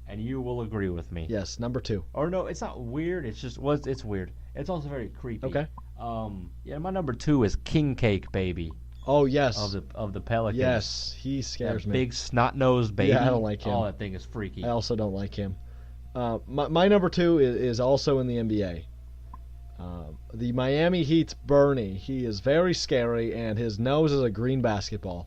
And you will agree with me. Yes. Number 2. Or no, it's not weird. It's just it's weird. It's also very creepy. Okay. Yeah, my number 2 is King Cake Baby Oh yes. of the Pelicans. Yes. He That scares me. big snot-nosed baby. Yeah, I don't like him. Oh, that thing is freaky. I also don't like him. My number 2 is also in the NBA. The Miami Heat's Bernie. He is very scary, and his nose is a green basketball.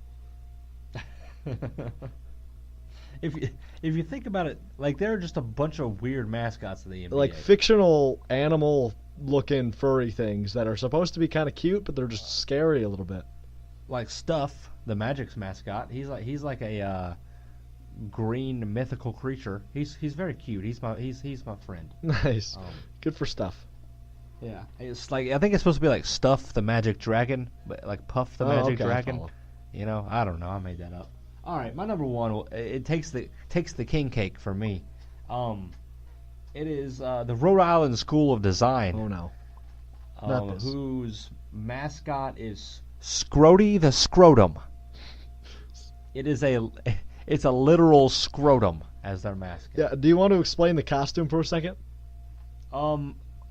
if you think about it, like there are just a bunch of weird mascots in the NBA. Like fictional animal-looking furry things that are supposed to be kind of cute, but they're just scary a little bit. Like Stuff, the Magic's mascot. He's like a green mythical creature. He's very cute. He's my friend. Nice. Good for Stuff. Yeah, it's like I think it's supposed to be like Stuff the Magic Dragon, but like Puff the Magic okay, I Dragon. follow. You know, I don't know. I made that up. All right, my number one. It takes the king cake for me. It is the Rhode Island School of Design. Oh no. Not this. Whose mascot is Scrody the Scrotum. It's a literal scrotum as their mascot. Yeah. Do you want to explain the costume for a second?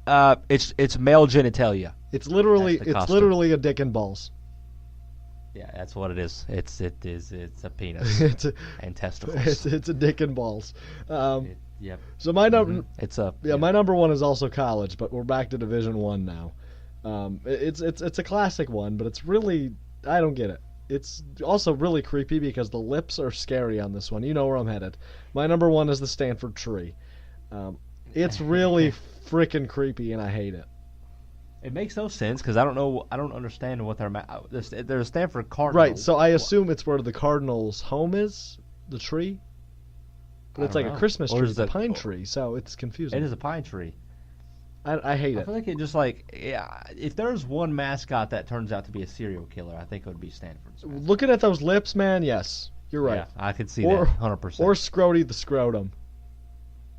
It's male genitalia. It's literally That's the costume. literally a dick and balls. Yeah, that's what it is. It's a penis it's and testicles. it's a dick and balls. Yep. So my number It's a my number one is also college, but we're back to Division I now. It's a classic one, but it's really I don't get it. It's also really creepy because the lips are scary on this one. You know where I'm headed. My number one is the Stanford tree. It's really freaking creepy, and I hate it. It makes no sense because I don't understand what they're a Stanford Cardinal. Right, so I assume it's where the Cardinals' home is, the tree. But it's like a Christmas tree, it's a pine tree, so it's confusing. It is a pine tree. I hate I it. feel like it just if there's one mascot that turns out to be a serial killer, I think it would be Stanford's. mascot. Looking at those lips, man, yes, you're right. Yeah, I could see Or- that 100%. Or Scrody the Scrotum.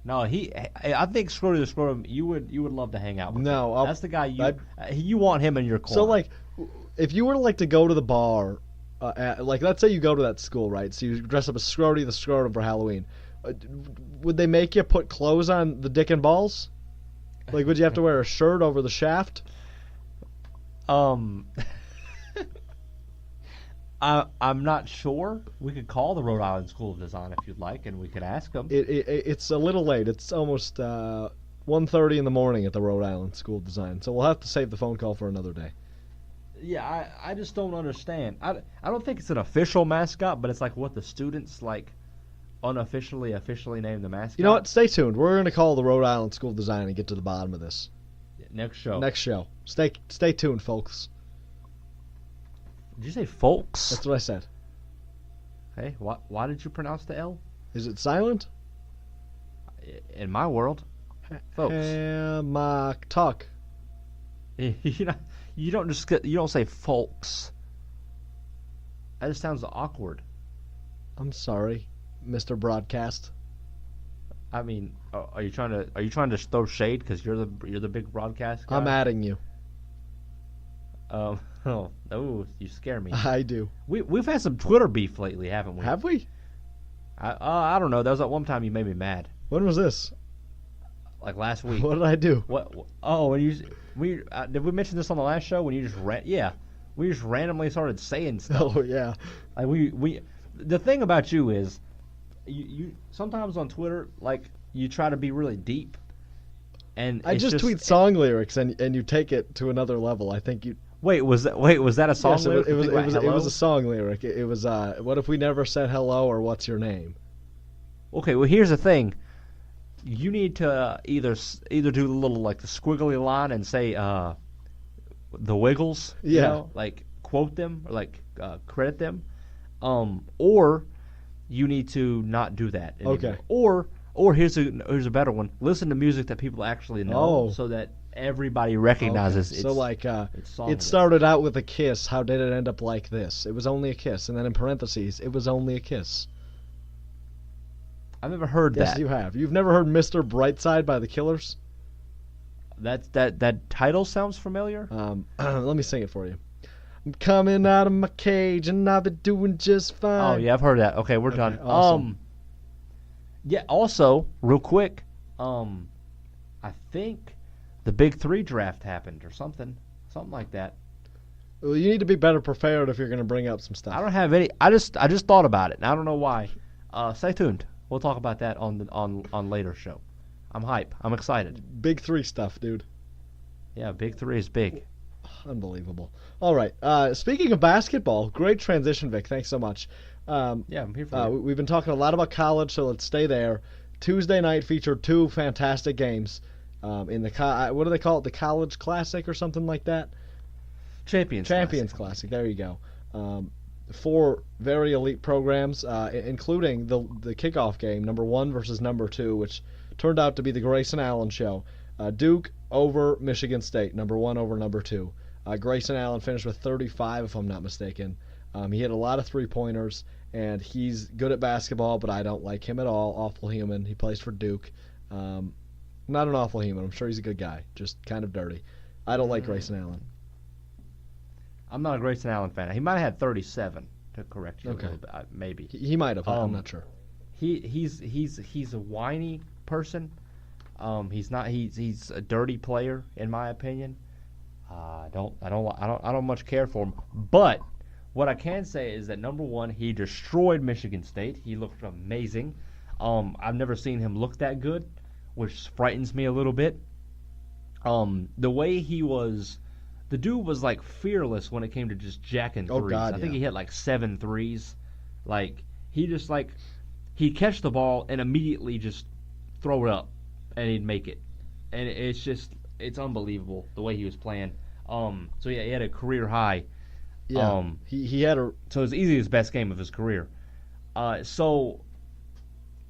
No, I think Scrotum the Scrotum, you would love to hang out with. No, him. That's the guy you want him in your corner. So, like, if you were like to go to the bar, like, let's say you go to that school, right? So you dress up as Scrody the Scrotum for Halloween. Would they make you put clothes on the dick and balls? Like, would you have to wear a shirt over the shaft? I'm not sure. We could call the Rhode Island School of Design if you'd like, and we could ask them. It's a little late. It's almost 1:30 in the morning at the Rhode Island School of Design, so we'll have to save the phone call for another day. Yeah, I just don't understand. I don't think it's an official mascot, but it's like what the students like officially name the mascot. You know what? Stay tuned. We're going to call the Rhode Island School of Design and get to the bottom of this. Next show. Next show. Stay tuned, folks. Did you say folks? That's what I said. Hey, why did you pronounce the L? Is it silent? In my world, folks. Talk. You don't say folks. That just sounds awkward. I'm sorry, Mr. Broadcast. I mean, are you trying to throw shade because you're the big broadcast guy? I'm adding you. Oh, you scare me. I do. We've had some Twitter beef lately, haven't we? Have we? I don't know. There was that one time you made me mad. When was this? Like last week. What did I do? What? Oh, when did we mention this on the last show? When you just we just randomly started saying stuff. Oh yeah. Like we the thing about you is you sometimes on Twitter like you try to be really deep. And I just tweet song lyrics and you take it to another level. I think you. Wait, was that a song Yes, lyric? it was a song lyric. It was what if we never said hello or what's your name? Okay, well here's the thing. You need to either do a little like the squiggly line and say the Wiggles, Yeah. you know, like quote them or like credit them, or you need to not do that anymore. Okay. Or here's a better one. Listen to music that people actually know, so that everybody recognizes. Okay. So like song it started out with a kiss. How did it end up like this? It was only a kiss, and then in parentheses, it was only a kiss. I've never heard Yes, that. you have. You've never heard "Mr. Brightside" by the Killers? That title sounds familiar. Let me sing it for you. I'm coming out of my cage and I've been doing just fine. Oh yeah, I've heard that. Okay, we're done. awesome. Yeah. Also, real quick, I think the Big 3 draft happened or something like that. Well, you need to be better prepared if you're going to bring up some stuff. I don't have any. I just thought about it, and I don't know why. Stay tuned. We'll talk about that on later show. I'm hype. I'm excited. Big 3 stuff, dude. Yeah, Big 3 is big. Unbelievable. All right. Speaking of basketball, great transition, Vic. Thanks so much. Yeah, I'm here for you. We've been talking a lot about college, so let's stay there. Tuesday night featured two fantastic games in the what do they call it? The College Classic or something like that? Champions Classic. There you go. 4 very elite programs, including the kickoff game, number 1 versus number 2, which turned out to be the Grayson Allen show. Duke over Michigan State, number 1 over number 2. Grayson Allen finished with 35, if I'm not mistaken. He hit a lot of three-pointers, and he's good at basketball, but I don't like him at all. Awful human. He plays for Duke. Not an awful human. I'm sure he's a good guy, just kind of dirty. I don't like Grayson Allen. I'm not a Grayson Allen fan. He might have had 37, to correct you a little bit, maybe. He might have. I'm not sure. He's a whiny person. He's a dirty player, in my opinion. I don't much care for him. But what I can say is that number 1, he destroyed Michigan State. He looked amazing. I've never seen him look that good, which frightens me a little bit. The way he was, the dude was like fearless when it came to just jacking threes. Oh God, I think he hit like 7 threes. Like he just he'd catch the ball and immediately just throw it up, and he'd make it. And it's unbelievable the way he was playing. So yeah, he had a career high. Yeah, he had a. So it was easily his best game of his career. So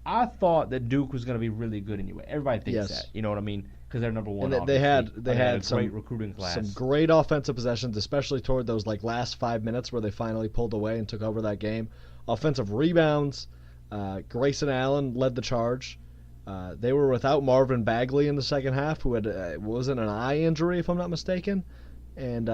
I thought that Duke was going to be really good anyway. Everybody thinks that, you know what I mean? Because they're number 1. And they had a some great recruiting class, some great offensive possessions, especially toward those like last 5 minutes where they finally pulled away and took over that game. Offensive rebounds. Grayson Allen led the charge. They were without Marvin Bagley in the second half, who had wasn't an eye injury, if I'm not mistaken, and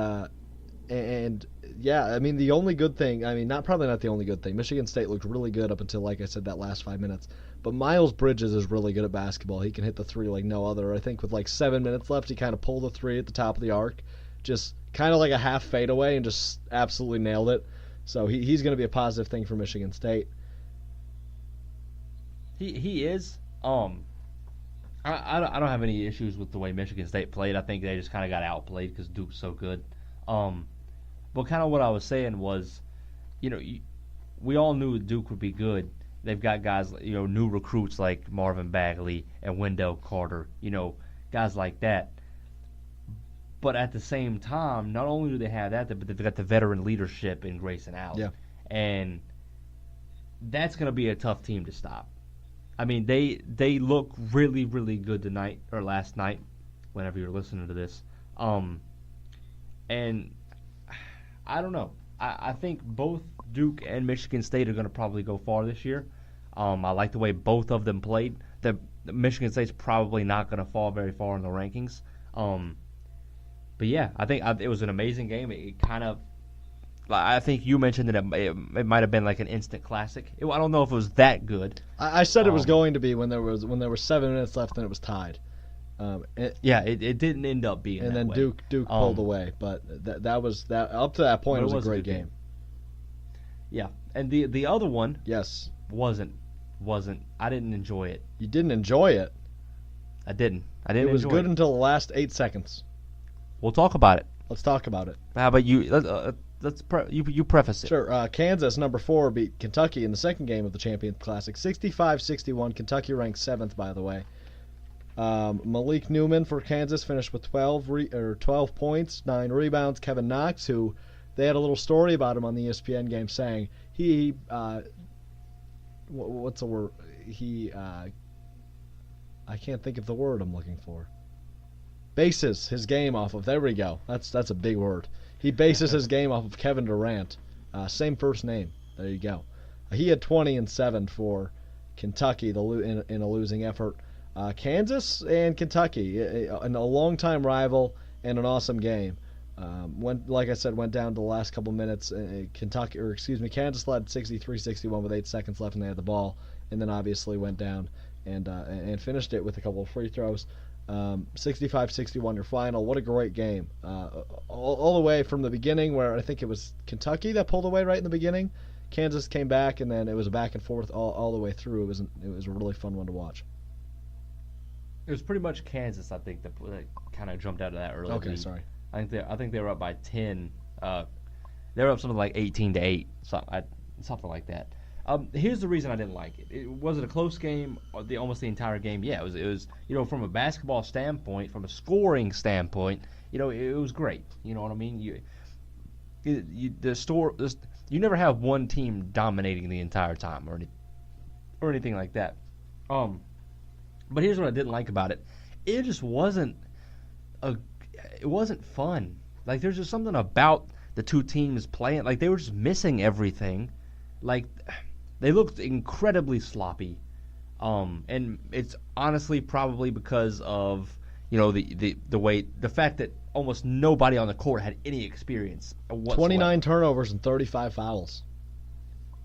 yeah, I mean the only good thing, probably not the only good thing. Michigan State looked really good up until, like I said, that last 5 minutes. But Miles Bridges is really good at basketball. He can hit the three like no other. I think with like 7 minutes left, he kind of pulled the three at the top of the arc, just kind of like a half fadeaway, and just absolutely nailed it. So he's going to be a positive thing for Michigan State. He is. I don't have any issues with the way Michigan State played. I think they just kind of got outplayed because Duke's so good. But kind of what I was saying was, we all knew Duke would be good. They've got guys, new recruits like Marvin Bagley and Wendell Carter, guys like that. But at the same time, not only do they have that, but they've got the veteran leadership in Grayson Allen. Yeah. And that's going to be a tough team to stop. I mean, they look really, really good tonight, or last night, whenever you're listening to this. And I don't know. I think both Duke and Michigan State are going to probably go far this year. I like the way both of them played. The Michigan State's probably not going to fall very far in the rankings. But yeah, I think it was an amazing game. It kind of, I think you mentioned that it might have been like an instant classic. I don't know if it was that good. I said it was going to be when there were 7 minutes left and it was tied. It didn't end up being. And that then way. Duke pulled away, but that was up to that point. It was a great game. Yeah, and the other one, yes, wasn't. I didn't enjoy it. You didn't enjoy it? I didn't. It was enjoy good until the last 8 seconds. We'll talk about it. Let's talk about it. How about you? You preface it. Sure. Kansas, number 4, beat Kentucky in the second game of the Champions Classic, 65-61. Kentucky ranked 7th, by the way. Malik Newman for Kansas finished with 12 points, 9 rebounds. Kevin Knox, who they had a little story about him on the ESPN game, saying he what's the word? I can't think of the word I'm looking for. Bases his game off of. There we go. That's a big word. He bases his game off of Kevin Durant. Same first name. There you go. He had 20 and 7 for Kentucky in a losing effort. Kansas and Kentucky, a longtime rival and an awesome game. Like I said, went down to the last couple minutes. Kansas led 63-61 with 8 seconds left, and they had the ball, and then obviously went down and finished it with a couple of free throws. 65-61 your final. What a great game. All the way from the beginning, where I think it was Kentucky that pulled away right in the beginning. Kansas came back, and then it was a back and forth all the way through. It was a really fun one to watch. It was pretty much Kansas, I think, that kind of jumped out of that early. Okay, lead. sorry. I think they were up by 10. They were up something like 18-8, something like that. Here's the reason I didn't like it. Was it a close game? Almost the entire game? Yeah, it was. From a basketball standpoint, from a scoring standpoint, it was great. You know what I mean? You never have one team dominating the entire time or anything like that. But here's what I didn't like about it. It just wasn't fun. Like, there's just something about the two teams playing. Like, they were just missing everything. Like, they looked incredibly sloppy. And it's honestly probably because of, the fact that almost nobody on the court had any experience whatsoever. 29 turnovers and 35 fouls.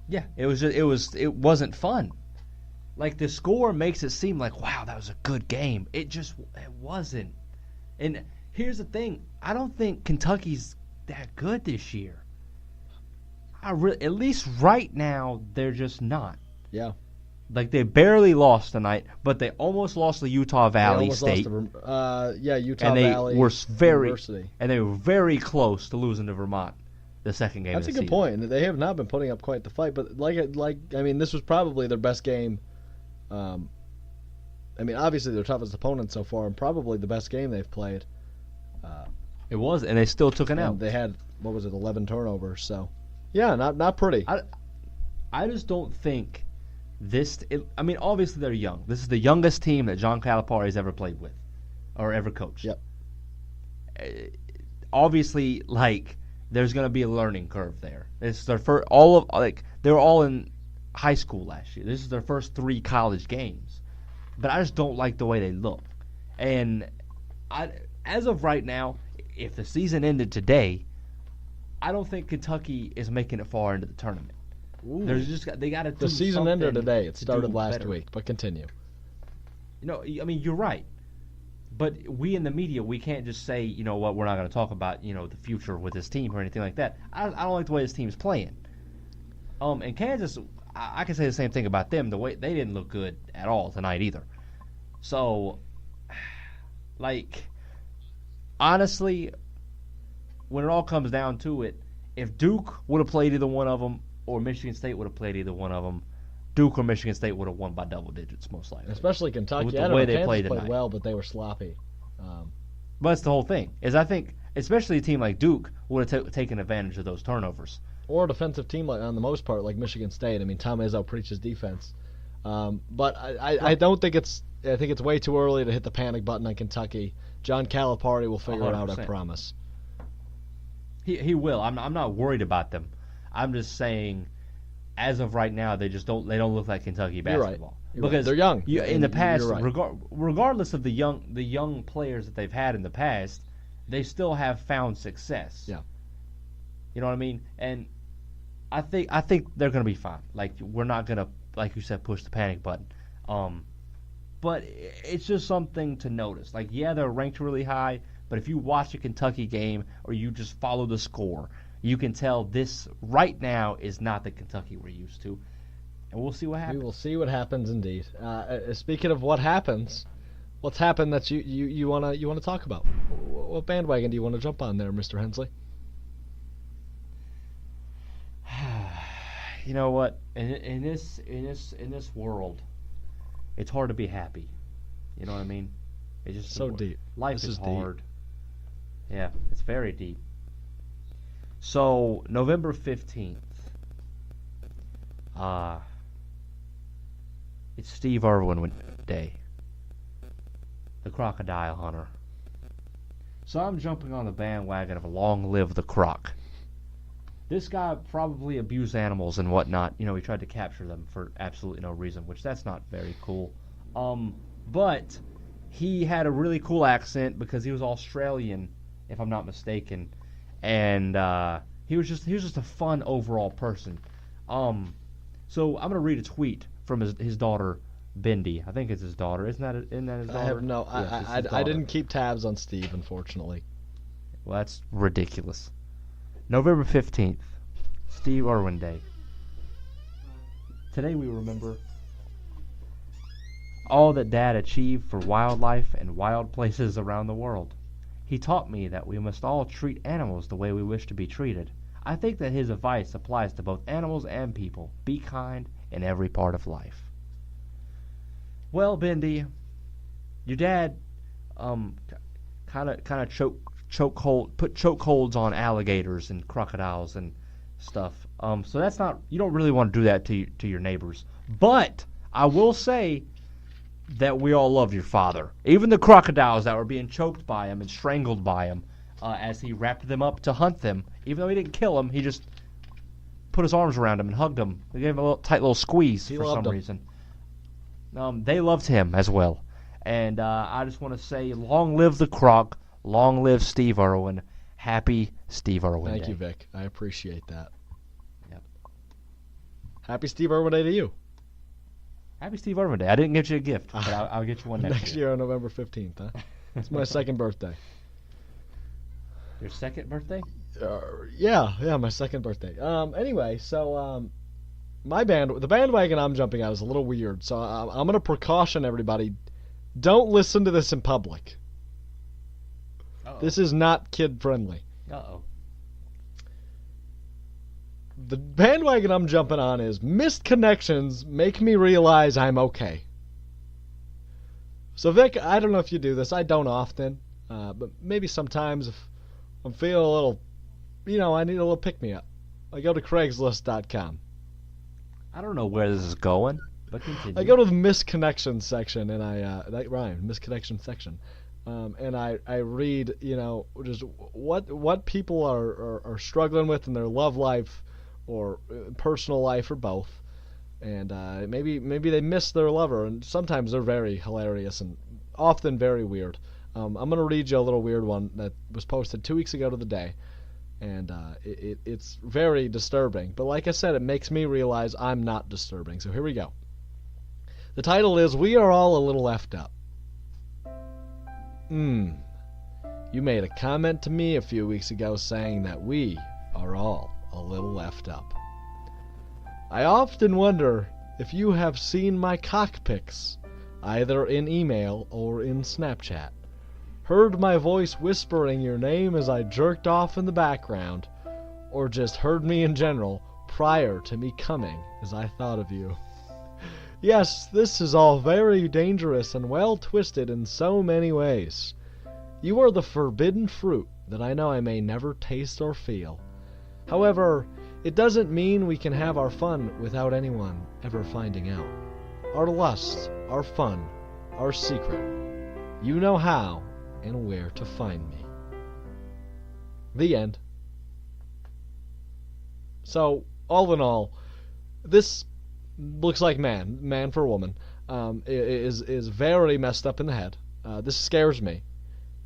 Yeah, it wasn't fun. Like, the score makes it seem like, wow, that was a good game. It wasn't. And here's the thing. I don't think Kentucky's that good this year. At least right now, they're just not. Yeah. Like, they barely lost tonight, but they almost lost to Utah Valley State. Utah Valley University. And they were very close to losing to Vermont the second game. That's a good point. They have not been putting up quite the fight, but this was probably their best game. Obviously their toughest opponent so far, and probably the best game they've played. It was, and they still took an L. They had 11 turnovers. So, yeah, not pretty. I just don't think obviously they're young. This is the youngest team that John Calipari's ever played with, or ever coached. Yep. Obviously, there's going to be a learning curve there. It's their first. They were all in high school last year. This is their first 3 college games. But I just don't like the way they look. And as of right now, if the season ended today, I don't think Kentucky is making it far into the tournament. They got to do the season ended today. It started last better. week, but continue. You're right. But we in the media, we can't just say, we're not going to talk about, the future with this team or anything like that. I don't like the way this team's playing. And Kansas, I can say the same thing about them. The way they didn't look good at all tonight either. So, honestly, when it all comes down to it, if Duke would have played either one of them, or Michigan State would have played either one of them, Duke or Michigan State would have won by double digits, most likely. Especially Kentucky. With the way they played tonight. tonight. Well, but they were sloppy. But that's the whole thing. Is I think, especially a team like Duke, would have taken advantage of those turnovers. Or a defensive team, on the most part, like Michigan State. Tom Izzo preaches defense. But I don't think it's. I think it's way too early to hit the panic button on Kentucky. John Calipari will figure it out, I promise. He will. I'm not worried about them. I'm just saying, as of right now, they don't look like Kentucky basketball. You're right. Because they're young. In the past, right. Regardless of the young players that they've had in the past, they still have found success. Yeah. You know what I mean? And I think they're gonna be fine. We're not gonna, like you said, push the panic button. But it's just something to notice. They're ranked really high, but if you watch a Kentucky game or you just follow the score, you can tell this right now is not the Kentucky we're used to. And we'll see what happens. We will see what happens indeed. Speaking of what happens, what's happened that you wanna talk about? What bandwagon do you want to jump on there, Mr. Hensley? You know what? In this world, it's hard to be happy. You know what I mean? It's just so deep. Life is hard. Deep. Yeah, it's very deep. So November 15th. It's Steve Irwin Day. The crocodile hunter. So I'm jumping on the bandwagon of long live the Croc. This guy probably abused animals and whatnot. He tried to capture them for absolutely no reason, which that's not very cool. But he had a really cool accent because he was Australian, if I'm not mistaken, and he was just a fun overall person. So I'm gonna read a tweet from his daughter, Bindi. I think it's his daughter. Isn't that his daughter? I have no. Yes, I didn't keep tabs on Steve, unfortunately. Well, that's ridiculous. November 15th, Steve Irwin Day. Today we remember all that Dad achieved for wildlife and wild places around the world. He taught me that we must all treat animals the way we wish to be treated. I think that his advice applies to both animals and people. Be kind in every part of life. Well, Bendy, your dad kind of put chokeholds on alligators and crocodiles and stuff. So that's not, you don't really want to do that to your neighbors. But I will say that we all love your father. Even the crocodiles that were being choked by him and strangled by him as he wrapped them up to hunt them. Even though he didn't kill them, he just put his arms around him and hugged him. He gave him a tight little squeeze for some reason. They loved him as well. And I just want to say, long live the Croc, long live Steve Irwin. Happy Steve Irwin Day. Thank you, Vic. I appreciate that. Yep. Happy Steve Irwin Day to you. Happy Steve Irwin Day. I didn't get you a gift, but I'll get you one next year. Next year on November 15th, huh? It's my second birthday. Your second birthday? Yeah, my second birthday. Anyway, so the bandwagon I'm jumping out is a little weird, so I'm going to precaution everybody. Don't listen to this in public. Uh-oh. This is not kid-friendly. Uh-oh. The bandwagon I'm jumping on is missed connections make me realize I'm okay. So, Vic, I don't know if you do this. I don't often. But maybe sometimes if I'm feeling a little, I need a little pick-me-up. I go to Craigslist.com. I don't know where this is going, but continue. I go to the misconnection section, and that rhymed, misconnection section. And I read, just what people are struggling with in their love life or personal life or both. And maybe they miss their lover, and sometimes they're very hilarious and often very weird. I'm going to read you a little weird one that was posted 2 weeks ago to the day, and it's very disturbing. But like I said, it makes me realize I'm not disturbing. So here we go. The title is, We Are All a Little Effed Up. You made a comment to me a few weeks ago saying that we are all a little effed up. I often wonder if you have seen my cock pics, either in email or in Snapchat, heard my voice whispering your name as I jerked off in the background, or just heard me in general prior to me coming as I thought of you. Yes, this is all very dangerous and well twisted in so many ways. You are the forbidden fruit that I know I may never taste or feel. However, it doesn't mean we can have our fun without anyone ever finding out. Our lust, our fun, our secret. You know how and where to find me. The end. So, all in all, this looks like man for woman, is very messed up in the head. This scares me,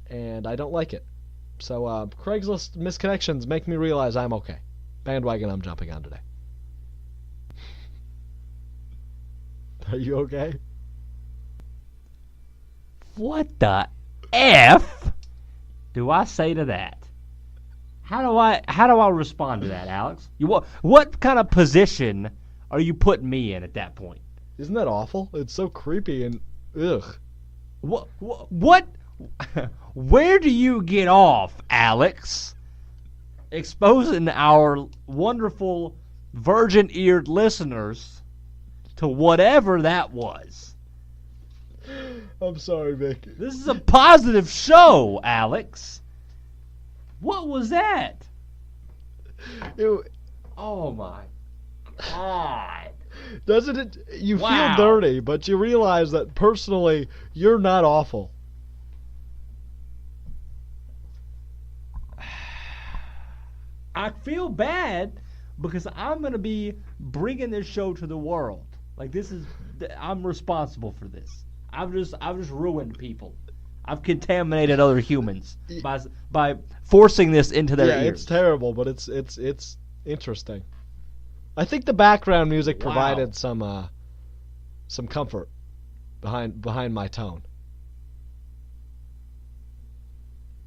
and I don't like it. So, Craigslist misconnections make me realize I'm okay. Bandwagon I'm jumping on today. Are you okay? What the F do I say to that? How do I respond to that, Alex? What kind of position are you putting me in at that point? Isn't that awful? It's so creepy and ugh. What where do you get off, Alex? Exposing our wonderful virgin-eared listeners to whatever that was. I'm sorry, Vic. This is a positive show, Alex. What was that? Oh my God. Doesn't it? You Wow. feel dirty, but you realize that personally, you're not awful. I feel bad because I'm going to be bringing this show to the world. Like I'm responsible for this. I've just ruined people. I've contaminated other humans by forcing this into their ears. Yeah, it's terrible, but it's interesting. I think the background music provided some comfort behind my tone.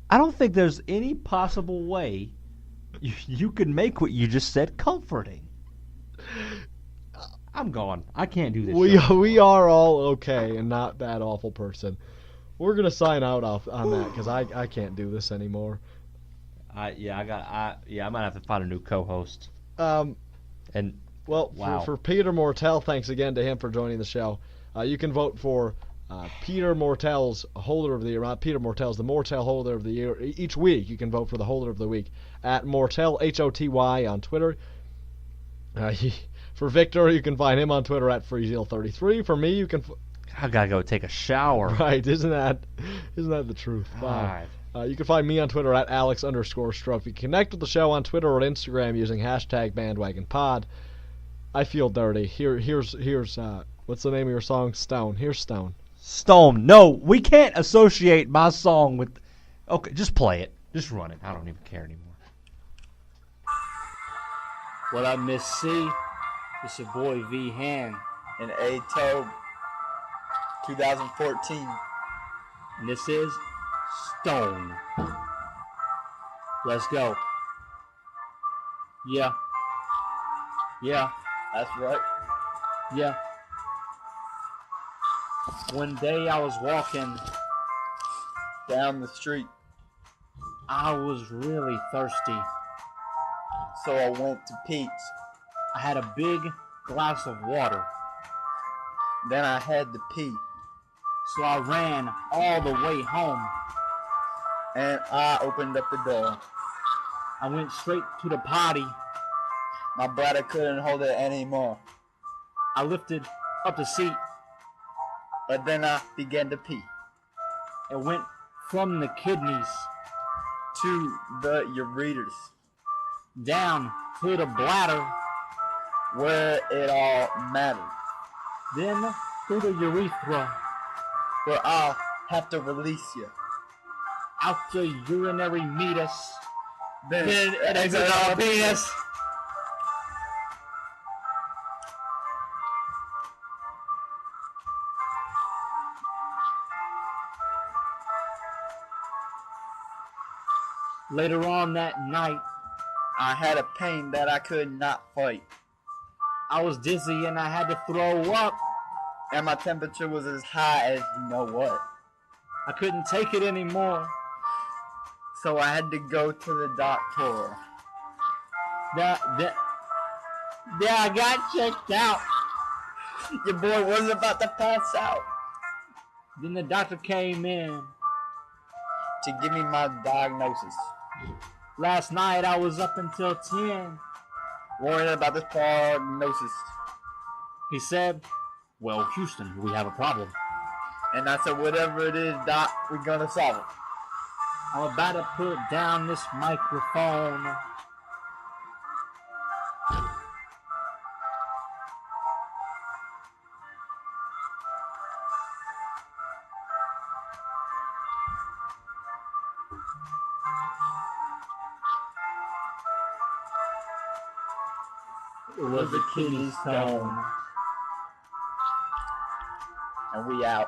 I don't think there's any possible way you could make what you just said comforting. I'm gone. I can't do this. We are all okay and not bad awful person. we're gonna sign out on that because I can't do this anymore. I might have to find a new co-host. And Well, wow. for Peter Mortell, thanks again to him for joining the show. You can vote for Peter Mortell's Holder of the Year. Peter Mortell's the Mortell Holder of the Year. Each week, you can vote for the Holder of the Week at Mortell HOTY on Twitter. For Victor, you can find him on Twitter at FreeZeal33. For me, you can. I gotta go take a shower. Right? Isn't that the truth? God. You can find me on Twitter at Alex_Stroke. You can connect with the show on Twitter or Instagram using hashtag BandwagonPod. I feel dirty. Here's what's the name of your song? Stone. Here's Stone. Stone. No, we can't associate my song with. Okay, just play it. Just run it. I don't even care anymore. What up, Miss C? It's your boy V Han in A-Tobe 2014. and this is Stone. Let's go. Yeah. That's right. Yeah. One day I was walking Down the street. I was really thirsty. So I went to Pete's. I had a big glass of water. Then I had to pee. So I ran all the way home. And I opened up the door. I went straight to the potty. My bladder couldn't hold it anymore. I lifted up the seat. But then I began to pee. It went from the kidneys To the ureters. down to the bladder, Where it all mattered. then through the urethra, Where I'll have to release you. out the urinary meatus, Then it exits our penis. Later on that night, I had a pain that I could not fight. I was dizzy and I had to throw up. And my temperature was as high as you know what. I couldn't take it anymore. So I had to go to the doctor. Yeah, I got checked out. Your boy was about to pass out. Then the doctor came in. To give me my diagnosis. Last night I was up until 10. Worrying about this prognosis. He said, well, Houston, we have a problem. And I said, whatever it is, Doc, we're gonna solve it. I'm about to put down this microphone. It was a kidney stone. And we out.